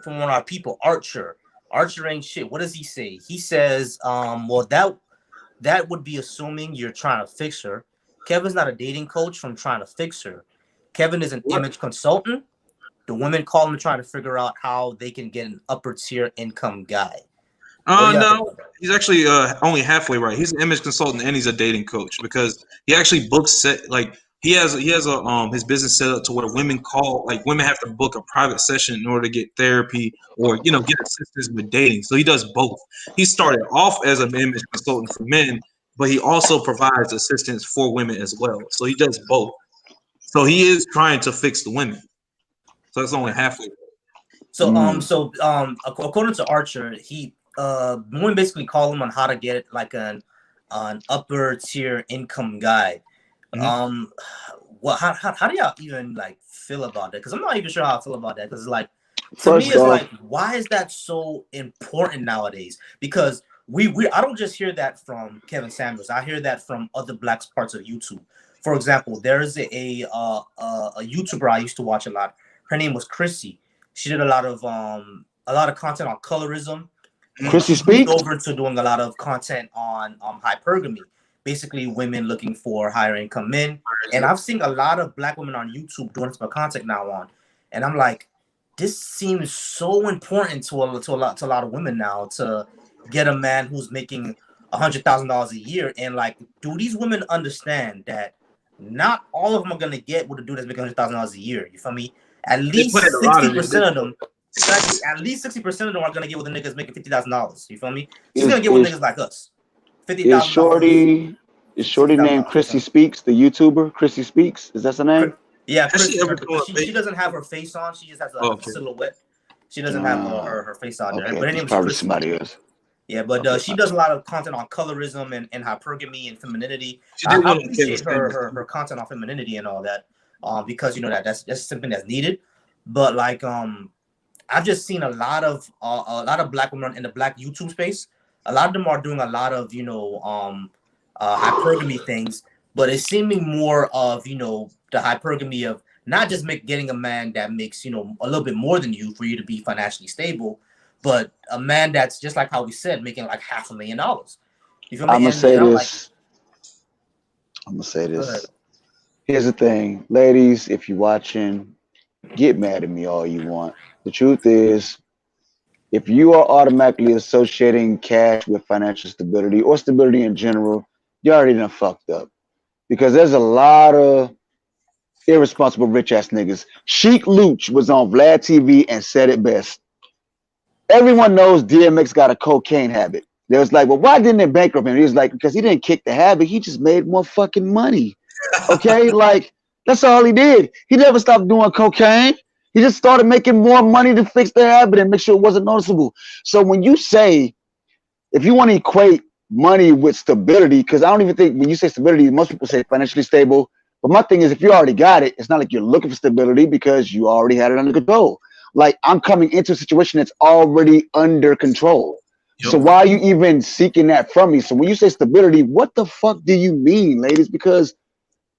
A: of our people, Archer. Archer ain't shit. What does he say? He says, well, that would be assuming you're trying to fix her. Kevin's not a dating coach from trying to fix her. Kevin is an image consultant. The women call him trying to figure out how they can get an upper tier income guy.
D: No, he's actually only halfway right. He's an image consultant and he's a dating coach because he actually books he has his business set up to where women have to book a private session in order to get therapy or get assistance with dating. So he does both. He started off as an image consultant for men, but he also provides assistance for women as well. So he does both. So he is trying to fix the women. So it's only halfway.
A: So according to Archer, women basically call him on how to get like an upper tier income guy. How do y'all even like feel about that? Because I'm not even sure how I feel about that. Because like to me, it's like, why is that so important nowadays? Because I don't just hear that from Kevin Samuels. I hear that from other black parts of YouTube. For example, there's a YouTuber I used to watch a lot. Her name was Chrissy. She did a lot of content on colorism.
B: Chrissy Speaks
A: over to doing a lot of content on hypergamy, basically women looking for higher income men. And I've seen a lot of black women on YouTube doing some content now on, and I'm like, this seems so important to a lot of women now to get a man who's making $100,000 a year. And like, do these women understand that not all of them are gonna get what a dude that's making $100,000 a year? You feel me? At least 60% of them. Exactly. At least 60% of them are gonna get with the niggas making $50,000. You feel me? She's gonna get with niggas like us.
B: $50,000. Is Shorty named Chrissy Speaks, the YouTuber? Chrissy Speaks? Is that the name?
A: Yeah, she doesn't have her face on. She just has a silhouette. She doesn't have her face on there. But her name is
B: probably somebody else.
A: Yeah, but she does a lot of content on colorism and hypergamy and femininity. I appreciate her content on femininity and all that. Because that's something that's needed. But like I've just seen a lot of black women in the black YouTube space. A lot of them are doing a lot of hypergamy things, but it's seeming more of the hypergamy of not just getting a man that makes a little bit more than you for you to be financially stable, but a man that's just like how we said, making like $500,000. You feel me?
B: I'm gonna say this. Here's the thing, ladies, if you're watching, get mad at me all you want. The truth is, if you are automatically associating cash with financial stability or stability in general, you already done fucked up. Because there's a lot of irresponsible rich ass niggas. Sheik Luch was on Vlad TV and said it best. Everyone knows DMX got a cocaine habit. They was like, well, why didn't they bankrupt him? He was like, because he didn't kick the habit. He just made more fucking money. Okay, like that's all he did. He never stopped doing cocaine. He just started making more money to fix the habit and make sure it wasn't noticeable. So when you say, if you want to equate money with stability, because I don't even think when you say stability, most people say financially stable. But my thing is, if you already got it, it's not like you're looking for stability because you already had it under control. Like I'm coming into a situation that's already under control.
D: Yep.
B: So why are you even seeking that from me? So when you say stability, what the fuck do you mean, ladies? Because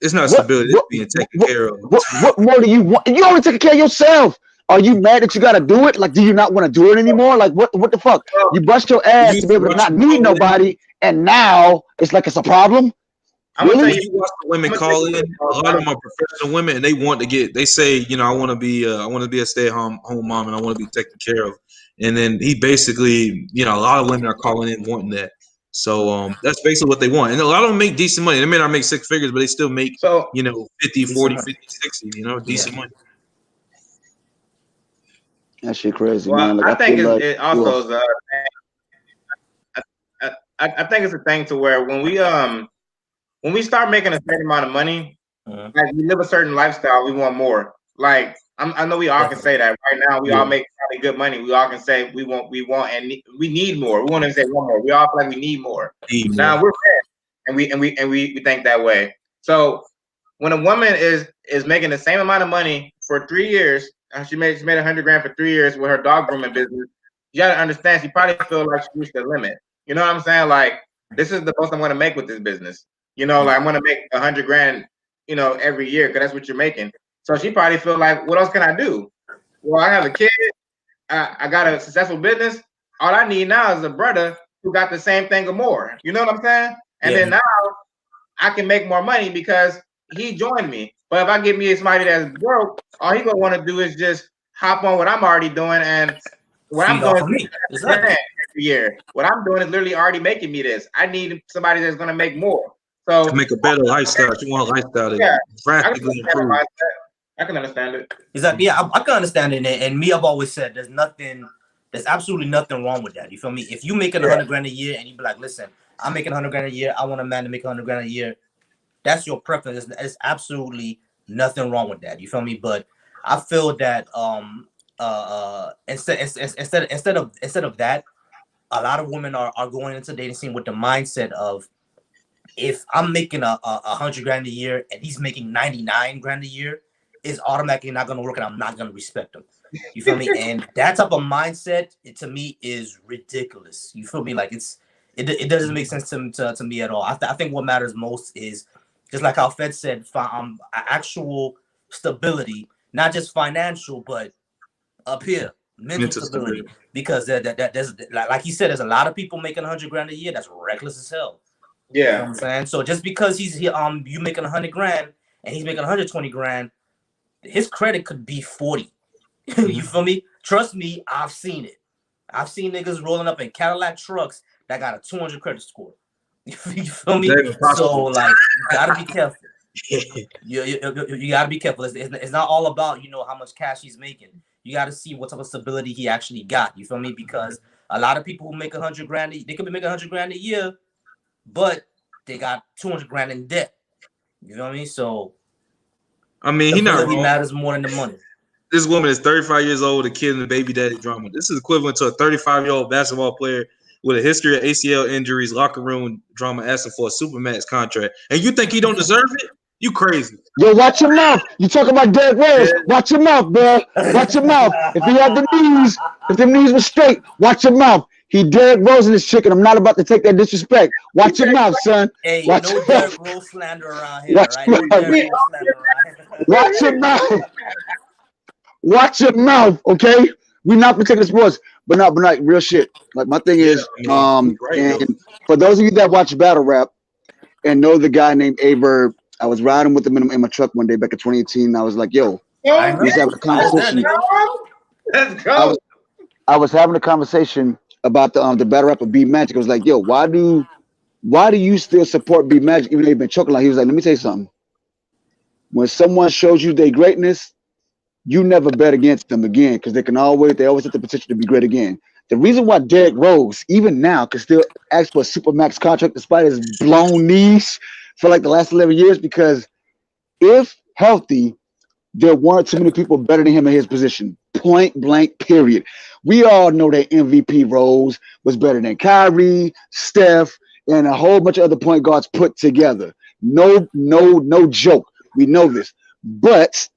D: It's not stability, it's being taken care of.
B: what more do you want? You already taking care of yourself. Are you mad that you gotta do it? Like, do you not want to do it anymore? Like, what the fuck? You bust your ass to be able to not need nobody, and now it's like it's a problem.
C: I'm gonna
B: Really?
C: tell
D: You watch the women call in. A lot of them are professional women, and they want to get. They say, you know, I want to be a stay-at-home mom, and I want to be taken care of. And then he basically, you know, a lot of women are calling in wanting that. So that's basically what they want. And a lot of them make decent money. They may not make six figures, but they still make,
C: So
D: you know, 50, 40, 50, 60, you know, decent money.
B: That shit crazy,
C: well,
B: man. Like,
C: I think
B: feel like,
C: it also is I think it's a thing to where when we start making a certain amount of money, like we live a certain lifestyle, we want more. Like I know we all can say that right now. We all make probably good money. We all can say we want, and we need more. We want to say one more. We all feel like we need more. Now we're rich, and we think that way. So when a woman is making the same amount of money for 3 years, she made $100,000 for 3 years with her dog grooming business. You gotta understand, she probably feel like she reached the limit. You know what I'm saying? Like, this is the most I'm gonna make with this business. You know, like I'm gonna make $100,000, you know, every year because that's what you're making. So she probably feel like, what else can I do? Well, I have a kid. I got a successful business. All I need now is a brother who got the same thing or more. You know what I'm saying? And then now I can make more money because he joined me. But if I get me somebody that's broke, all he gonna want to do is just hop on what I'm already doing, and what I'm doing is every year. What I'm doing is literally already making me this. I need somebody that's gonna make more. So
D: to make a better lifestyle. You want a lifestyle that drastically improve.
C: I can understand it.
A: Exactly. Yeah, I can understand it. And me, I've always said there's absolutely nothing wrong with that. You feel me? If you making $100,000 a year and you be like, listen, I'm making $100,000 a year, I want a man to make $100,000 a year. That's your preference. There's absolutely nothing wrong with that. You feel me? But I feel that instead of that, a lot of women are going into dating scene with the mindset of, if I'm making $100,000 a year and he's making $99,000 a year, it's automatically not gonna work, and I'm not gonna respect him. You feel me? And that type of mindset, to me, is ridiculous. You feel me? Like it doesn't make sense to me at all. I think what matters most is, just like how Fed said, actual stability, not just financial, but up here, mental stability. Because there's, like he said, there's a lot of people making $100,000 a year that's reckless as hell.
C: Yeah,
A: you know what I'm saying. So just because you making $100,000 and he's making $120,000, his credit could be 40. You feel me? Trust me, I've seen it. I've seen niggas rolling up in Cadillac trucks that got a 200 credit score. You feel me? So like, you gotta be careful. You gotta be careful. It's not all about, you know, how much cash he's making. You gotta see what type of stability he actually got. You feel me? Because a lot of people who make $100,000, they could be making $100,000 a year, but they got $200,000 in debt. You know what I mean? So
D: I mean, he not wrong.
A: Matters more than the money.
D: This woman is 35 years old, a kid in the baby daddy drama. This is equivalent to a 35-year-old basketball player with a history of ACL injuries, locker room drama, asking for a Supermax contract. And you think he don't deserve it? You crazy.
B: Yo, watch your mouth. You talking about Derrick Rose. Watch your mouth, bro. Watch your mouth. If he had the knees, if the knees were straight, watch your mouth. He Derrick Rose in this chicken. I'm not about to take that disrespect. Watch your mouth, son.
A: Hey,
B: watch
A: no
B: your
A: Derrick Rose slander around here, right? No Derrick Rose slander around here.
B: Watch your mouth. Watch your mouth, okay? We're not protecting sports, but not real shit. Like my thing is, and for those of you that watch battle rap and know the guy named Averb, I was riding with him in my truck one day back in 2018. And I was like, yo, we was having a conversation.
C: Let's go.
B: I was having a conversation about the battle rapper B Magic. I was like, yo, why do you still support B Magic even though you've been choking? Like, he was like, let me tell you something. When someone shows you their greatness, you never bet against them again because they always have the potential to be great again. The reason why Derrick Rose, even now, can still ask for a supermax contract despite his blown knees for like the last 11 years, because if healthy, there weren't too many people better than him in his position. Point blank, period. We all know that MVP Rose was better than Kyrie, Steph, and a whole bunch of other point guards put together. No joke. We know this. But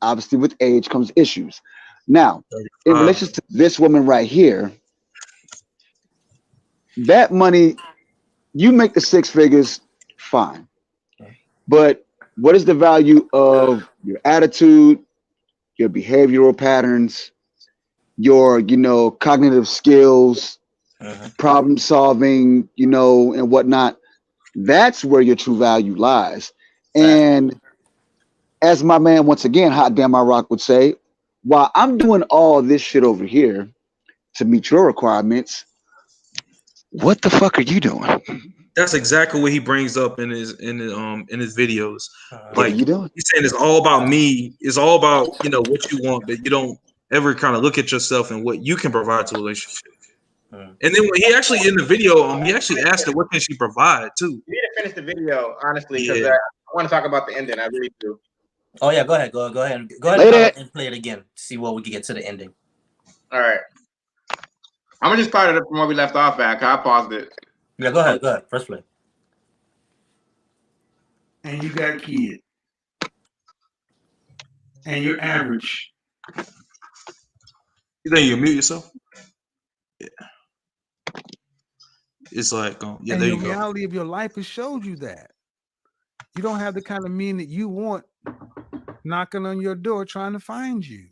B: obviously with age comes issues. Now, in relation to this woman right here, that money, you make the six figures, fine. But what is the value of your attitude, your behavioral patterns, your, cognitive skills, problem solving, and whatnot? That's where your true value lies. And as my man, once again, Hot Damn I Rock would say, while I'm doing all this shit over here to meet your requirements, what the fuck are you doing?
D: That's exactly what he brings up in his videos.
B: What are you doing?
D: He's saying it's all about me. It's all about what you want, but you don't ever kind of look at yourself and what you can provide to a relationship. And then when he actually in the video, he actually asked her what can she provide too.
C: You need to finish the video, honestly, because I want to talk about the ending. I really do.
A: Oh yeah, go ahead and play it again. See what we can get to the ending.
C: All right. I'm gonna just start it up from where we left off at. I paused it.
A: Yeah, go ahead. Press play.
F: And you got a kid. And you're average.
D: You think you mute yourself? Yeah. It's like,
F: and
D: there
F: the
D: you go.
F: reality of your life has showed you that. You don't have the kind of men that you want knocking on your door trying to find you.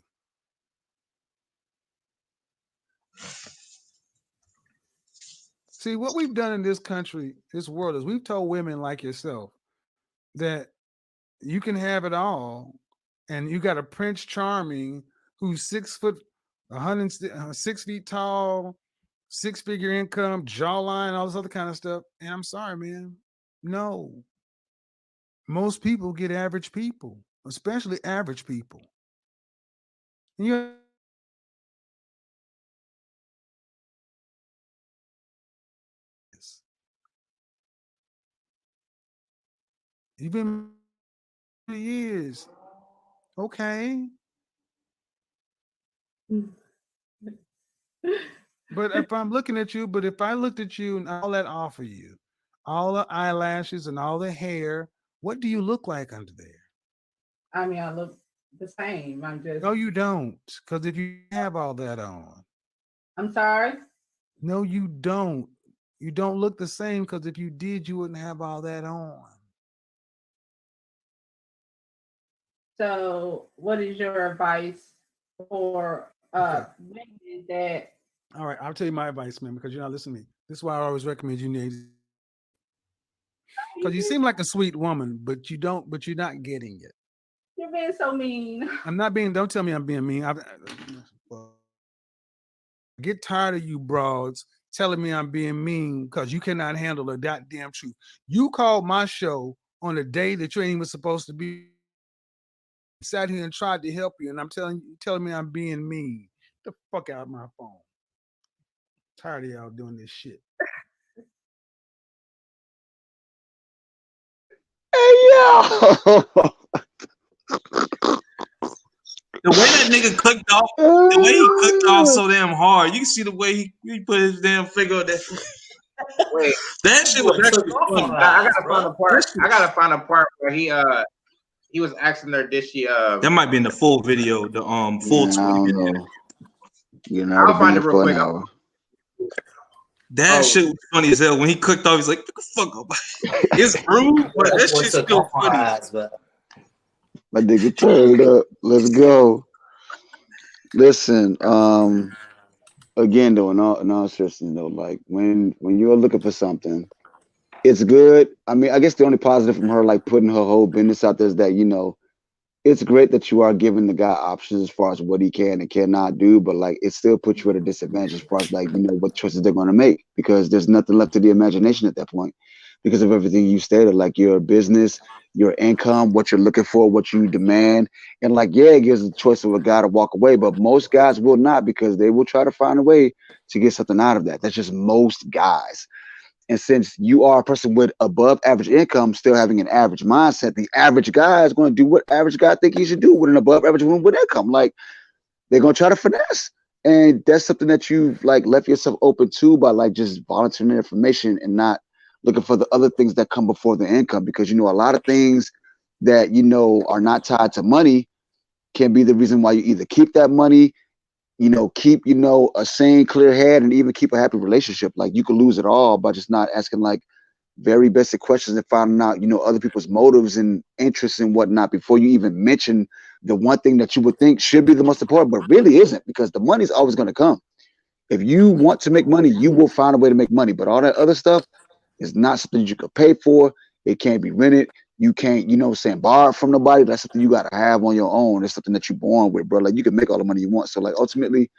F: See, what we've done in this country, this world, is we've told women like yourself that you can have it all, and you got a Prince Charming who's 6 foot, 6 feet tall, 6-figure income, jawline, all this other kind of stuff. And I'm sorry, man. No. Most people get average people, especially average people. And you've been for years. Okay. But if I'm looking at you, if I looked at you and all that offer you, all the eyelashes and all the hair, what do you look like under there?
E: I mean, I look the same. I'm just.
F: No, you don't. Because if you have all that on.
E: I'm sorry?
F: No, you don't. You don't look the same because if you did, you wouldn't have all that on.
E: So, what is your advice for women that?
F: All right, I'll tell you my advice, man, because you're not listening to me. This is why I always recommend you need. Because you seem like a sweet woman, but you're not getting it.
E: You're being so mean.
F: I'm not being. Don't tell me I'm being mean. I get tired of you broads telling me I'm being mean because you cannot handle the goddamn truth. You called my show on a day that you ain't even supposed to be. Sat here and tried to help you, and I'm telling me I'm being mean. Get the fuck out of my phone. I'm tired of y'all doing this shit.
B: Hey yo.
D: The way that nigga clicked off, the way he clicked off so damn hard, you can see the way he put his damn finger on that.
C: Wait,
D: that shit was actually funny.
C: I gotta find a part where he was asking her, did she
D: that might be in the full video, the full 20 minutes.
C: I'll find it real quick.
D: That shit was funny as hell. When he clicked off, he's like, "What the fuck up?" It's rude, but that shit's still funny.
B: My nigga turned up. Let's go. Listen, again though, in all seriousness though, like when you're looking for something, it's good. I mean, I guess the only positive from her, like putting her whole business out there, is that it's great that you are giving the guy options as far as what he can and cannot do, but like it still puts you at a disadvantage as far as like what choices they're going to make, because there's nothing left to the imagination at that point because of everything you stated, like your business, your income, what you're looking for, what you demand. And like, yeah, it gives the choice of a guy to walk away, but most guys will not, because they will try to find a way to get something out of that. That's just most guys. And since you are a person with above average income, still having an average mindset, the average guy is going to do what average guy think he should do with an above average woman with income. Like, they're going to try to finesse. And that's something that you've like left yourself open to by like just volunteering information and not looking for the other things that come before the income. Because, a lot of things that, are not tied to money can be the reason why you either keep that money, keep, a sane, clear head, and even keep a happy relationship. Like, you could lose it all by just not asking like very basic questions and finding out, other people's motives and interests and whatnot before you even mention the one thing that you would think should be the most important, but really isn't, because the money's always going to come. If you want to make money, you will find a way to make money. But all that other stuff is not something you could pay for. It can't be rented. You can't, borrow from nobody. That's something you got to have on your own. It's something that you're born with, bro. Like, you can make all the money you want. So like, ultimately,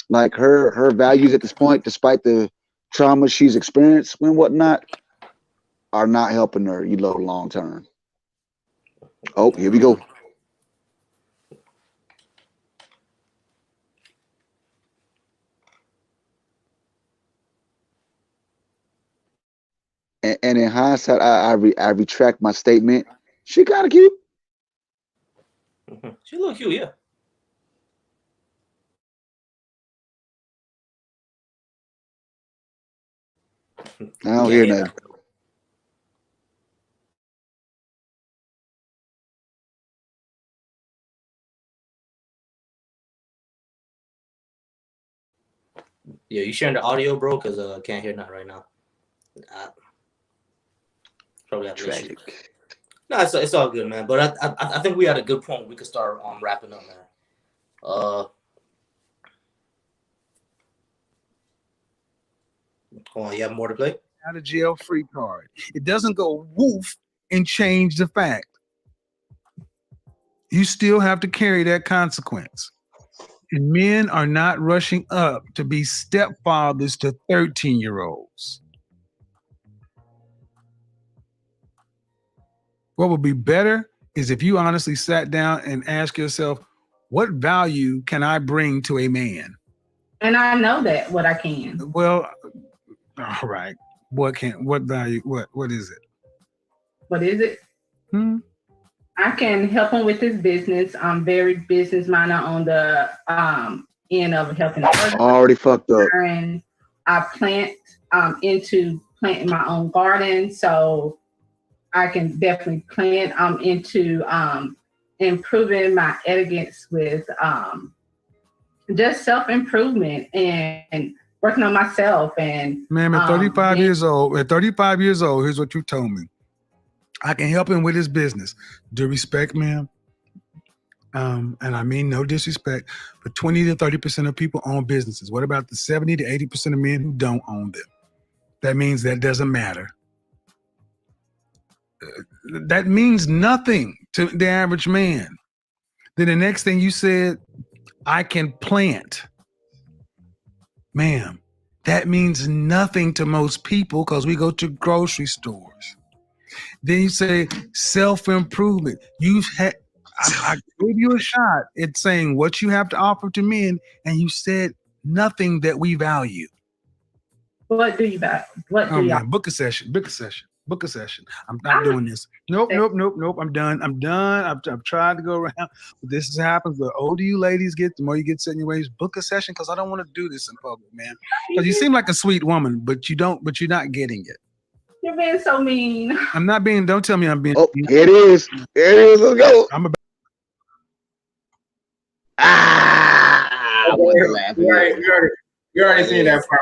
B: like her values at this point, despite the trauma she's experienced and whatnot, are not helping her, long term. Oh, here we go. And in hindsight, I retract my statement. She kind of cute.
A: She look cute, yeah.
B: I don't hear nothing.
A: Yeah, you sharing the audio, bro? Because I can't hear nothing right now. Probably have an issue.
B: Tragic.
A: No, it's all good, man. But I think we had a good point. We could start wrapping up, man. Come on, you have more to play?
F: Out of jail free card. It doesn't go woof and change the fact. You still have to carry that consequence. And men are not rushing up to be stepfathers to 13-year-olds. What would be better is if you honestly sat down and asked yourself, what value can I bring to a man?
E: And I know that what I can.
F: Well, all right. What value? What is it?
E: What is it? I can help him with his business. I'm very business minded on the end of helping.
B: Already fucked up.
E: And I plant into planting my own garden, so I can definitely plant. I'm into improving my elegance with just self-improvement and working on myself. And
F: man, at 35 years old, here's what you told me. I can help him with his business. Due respect, ma'am. And I mean no disrespect, but 20 to 30% of people own businesses. What about the 70 to 80% of men who don't own them? That means that doesn't matter. That means nothing to the average man. Then the next thing you said, I can plant. Ma'am, that means nothing to most people because we go to grocery stores. Then you say self-improvement. I gave you a shot at saying what you have to offer to men, and you said nothing that we value.
E: What do you value? What do you?
F: Book a session. I'm not doing this. Nope. I'm done. I've tried to go around. But this happens. The older you ladies get, the more you get set in your ways. Book a session because I don't want to do this in public, man. Because you seem like a sweet woman, but you're not getting it.
E: You're being so mean.
F: I'm not being. Don't tell me I'm being.
B: Oh, here it is. Here it is. Let's go. I wasn't laughing.
C: We already seen that part,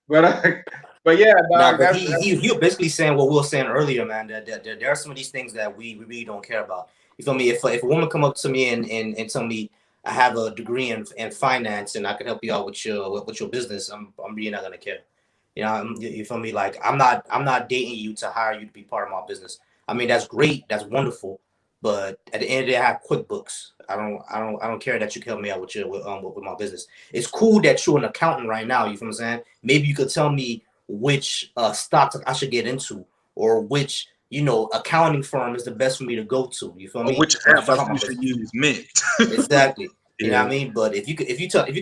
C: whatever. But yeah, dog,
A: but he was basically saying what we were saying earlier, man. That there are some of these things that we really don't care about. You feel me? If a woman come up to me and tell me I have a degree in finance and I can help you out with your business, I'm really not gonna care. You know, you feel me? Like I'm not dating you to hire you to be part of my business. I mean, that's great, that's wonderful, but at the end of the day, I have QuickBooks. I don't care that you can help me out with my business. It's cool that you're an accountant right now. You feel what I'm saying? Maybe you could tell me which stocks I should get into, or which accounting firm is the best for me to go to. You feel me?
D: Which app I should use? Mint.
A: Exactly.
D: Yeah.
A: You know what I mean? But if you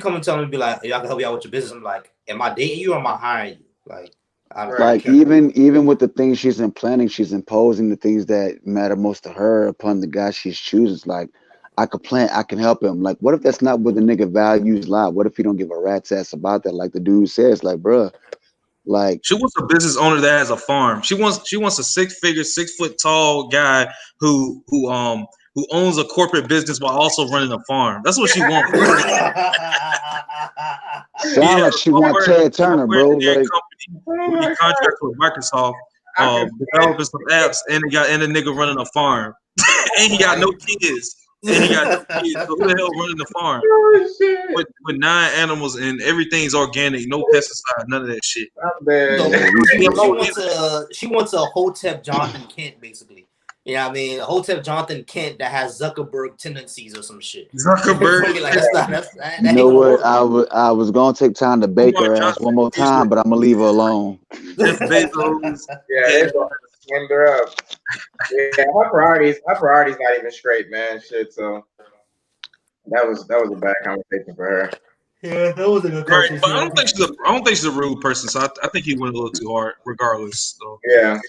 A: come and tell me, be like, hey, I can help you out with your business, I'm like, am I dating you or am I hiring you? Like, I don't
B: Like
A: care.
B: even with the things she's implanting, she's imposing the things that matter most to her upon the guy she's choosing. Like, I can help him. Like, what if that's not where the nigga values lie? What if he don't give a rat's ass about that? Like the dude says, like, bruh, like
D: she wants a business owner that has a farm. She wants a 6-figure, 6 foot tall guy who owns a corporate business while also running a farm. That's what she wants.
B: sound like she wants Ted Turner, bro. Like,
D: company contract with Microsoft, developing some apps, and the nigga running a farm, and he got no kids. And he got no kids. So who the hell running the farm? With 9 animals and everything's organic, no pesticide, none of that shit.
A: She wants a Hotep Jonathan Kent, basically. You know what I mean? A Hotep Jonathan Kent that has Zuckerberg tendencies or some shit.
D: Zuckerberg.
B: You know what? I was gonna take time to bake her ass one more time, but I'm gonna leave her alone.
D: Jeff Bezos.
C: Yeah, end her up. Yeah, her priorities not even straight, man. Shit. So that was a bad conversation for her.
A: Yeah, that was a good conversation.
D: But I don't think she's a rude person. So I think he went a little too hard, regardless. So.
C: Yeah.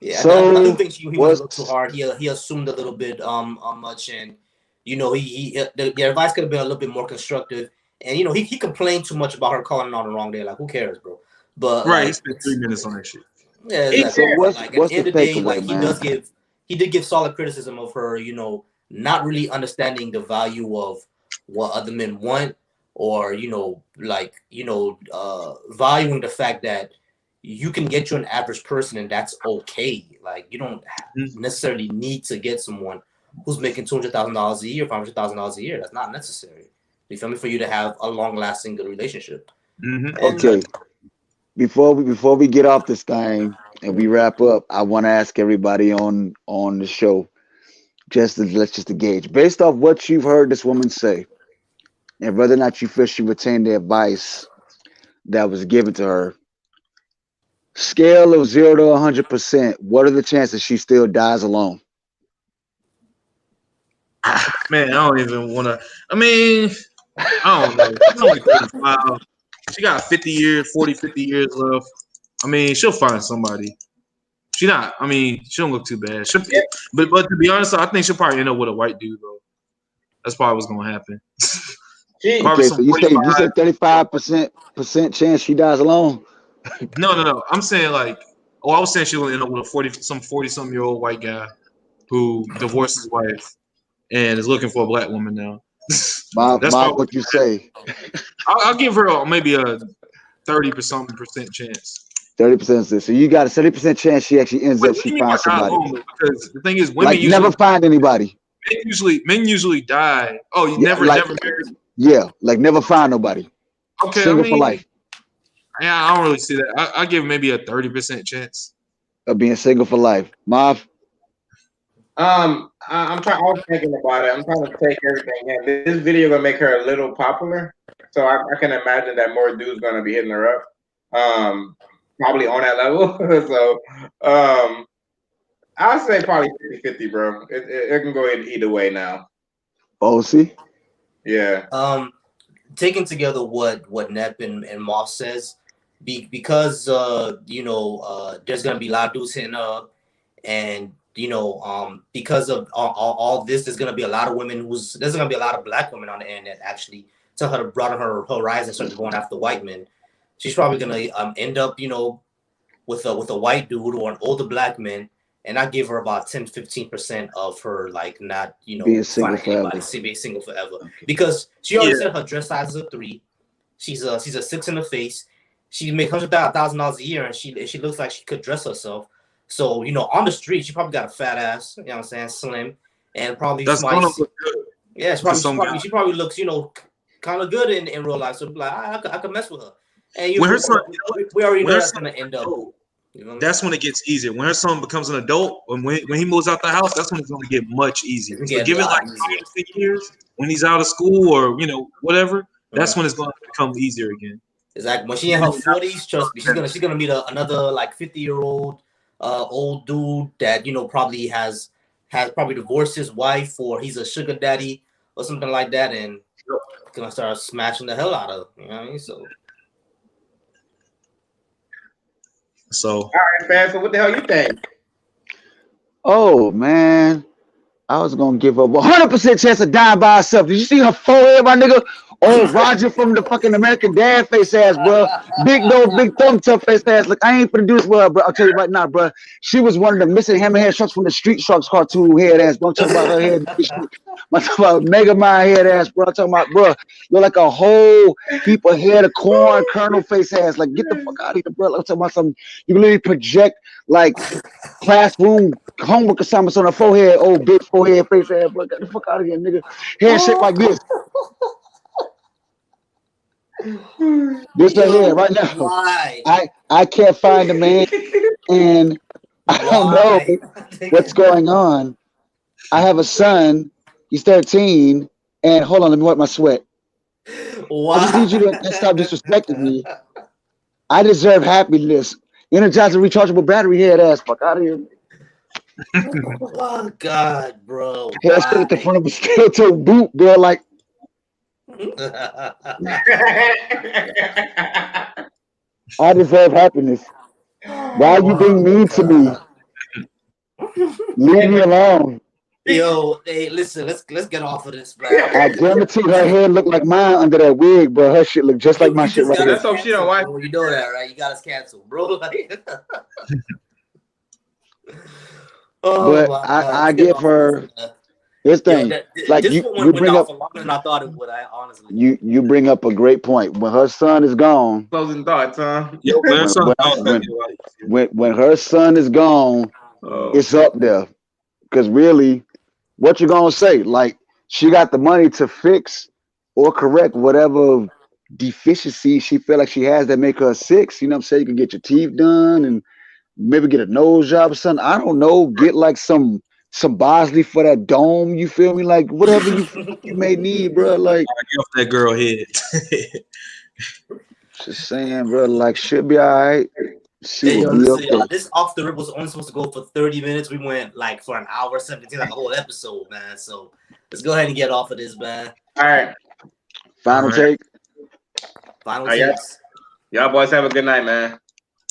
A: Yeah,
B: So
A: I do think he went a little too hard. He assumed a little bit much, and the advice could have been a little bit more constructive. And he complained too much about her calling on the wrong day. Like, who cares, bro? But
D: right, he spent 3 minutes on that shit.
A: Yeah, exactly.
B: So what's
A: at the end of the day, like
B: man?
A: he did give solid criticism of her, not really understanding the value of what other men want, or valuing the fact that you can get you an average person and that's okay. Like, you don't necessarily need to get someone who's making $200,000 a year, $500,000 a year. That's not necessary. You feel me? For you to have a long-lasting good relationship.
D: Mm-hmm.
B: Okay. Before we get off this thing and we wrap up, I want to ask everybody on the show, just to gauge, based off what you've heard this woman say, and whether or not you feel she retained the advice that was given to her. Scale of 0 to 100%. What are the chances she still dies alone?
D: Man, I don't even want to. I mean, I don't know. She's only 35. She got 50 years left. I mean, she'll find somebody. She don't look too bad. But to be honest, I think she'll probably end up with a white dude, though. That's probably what's going to happen.
B: Okay, so you said 35% chance she dies alone?
D: No. I'm saying I was saying she'll end up with a 40-something-year-old white guy who divorced his wife and is looking for a black woman now.
B: That's what you say.
D: I'll give her maybe a 30% chance.
B: 30%. So you got a 70% chance she actually ends up. She finds somebody.
D: Because the thing is, women usually
B: never find anybody.
D: Men usually die. Oh, you never married.
B: Yeah, never find nobody.
D: Okay,
B: single for life.
D: Yeah, I don't really see that. I give maybe a 30% chance
B: of being single for life. Marv?
C: I was thinking about it. I'm trying to take everything in. This video gonna make her a little popular, so I can imagine that more dudes gonna be hitting her up. Probably on that level. So, I'll say probably 50-50, bro. It can go either way now.
B: Bossy?
C: Yeah.
A: Taking together what Nep and Moss says, because there's gonna be a lot of dudes hitting up, and because of all this, there's gonna be a lot of women there's gonna be a lot of black women on the internet actually tell her to broaden her horizon, start going after white men. She's probably gonna end up with a white dude or an older black man, and I give her about 10-15% of her not
B: being single forever.
A: Being single forever, because she already said her dress size is a 3. She's a 6 in the face. She makes $100,000 a year, and she looks like she could dress herself. So on the street, she probably got a fat ass. You know what I'm saying, slim, and probably
D: that's gonna look good.
A: Yeah, she probably looks kind of good in real life. So I could mess with her. And we already know that's gonna end up. You know what
D: That's when it gets easier. When her son becomes an adult, when he moves out the house, that's when it's going to get much easier.
A: It's
D: So
A: gonna
D: give
A: get
D: it
A: a lot
D: like
A: easier.
D: 5 to 10 years when he's out of school or whatever. That's when it's going to become easier again.
A: It's like when she in her 40s, trust me, she's gonna meet another like 50-year-old old dude that probably has probably divorced his wife, or he's a sugar daddy or something like that, and gonna start smashing the hell out of her. You know what I mean?
D: So
C: All right, man. So what the hell you think?
B: Oh man, I was gonna give up 100% chance of dying by herself. Did you see her forehead, my nigga? Oh, Roger from the fucking American Dad face ass, bro. Big nose, big thumb tough face ass. Look, I ain't finna do this with her, bro. I'll tell you right now, bro. She was one of the missing hammerhead sharks from the Street Sharks cartoon head ass. Don't talk about her head. I'm talking about Mega Mind head ass, bro. I'm talking about, bro. Look like a whole heap of head of corn kernel face ass. Like, get the fuck out of here, bro. I'm talking about something. You can literally project like classroom homework assignments on her forehead. Oh, big forehead face ass, bro. Get the fuck out of here, nigga. Hair shaped like this. This right here, right now.
A: Why?
B: I can't find a man, and I don't know what's going on. I have a son. He's 13, and hold on, let me wipe my sweat.
A: Why?
B: I just need you to stop disrespecting me. I deserve happiness. Energizer rechargeable battery head ass. Fuck out of here.
A: Oh God, bro.
B: Hair stood at the front of a steel toe boot, bro. Like, I deserve happiness. Why are you being mean to me? Leave me alone.
A: Yo, hey, listen, let's get off of this, bro.
B: I guarantee her hair look like mine under that wig, bro. Her shit look just like my shit right here.
C: Let's hope she don't watch.
A: Bro, you know that, right? You got us canceled, bro. Like,
B: But
A: my
B: I
A: God.
B: give her this thing. Like
A: this
B: you
A: one went
B: bring
A: off
B: up,
A: a lot than I thought it would. I honestly.
B: you bring up a great point. When her son is gone,
C: Closing thoughts, huh?
D: yeah,
B: when her son is gone,
C: Oh.
B: it's up there. Because really, what you gonna say? Like, she got the money to fix or correct whatever deficiency she feel like she has that make her 6. You know what I'm saying? You can get your teeth done and maybe get a nose job or something. I don't know. Get like some Bosley for that dome. You feel me? Like whatever you may need, bro. Like,
D: get off that girl head.
B: just saying, bro. Like, should be all right. She will be
A: listen,
B: okay.
A: this off the rip was only supposed to go for 30 minutes. We went like for an hour 17, like a whole episode, man. So let's go ahead and get off of this, man.
C: All right.
B: Final take.
A: Final
C: yeah.
A: takes.
C: Y'all boys have a good night, man.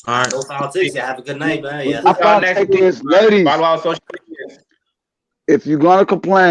D: All right.
A: No final takes. Yeah, have a good night, man. Yeah.
B: My final take is, ladies,
C: Follow our social media.
B: if you're gonna complain.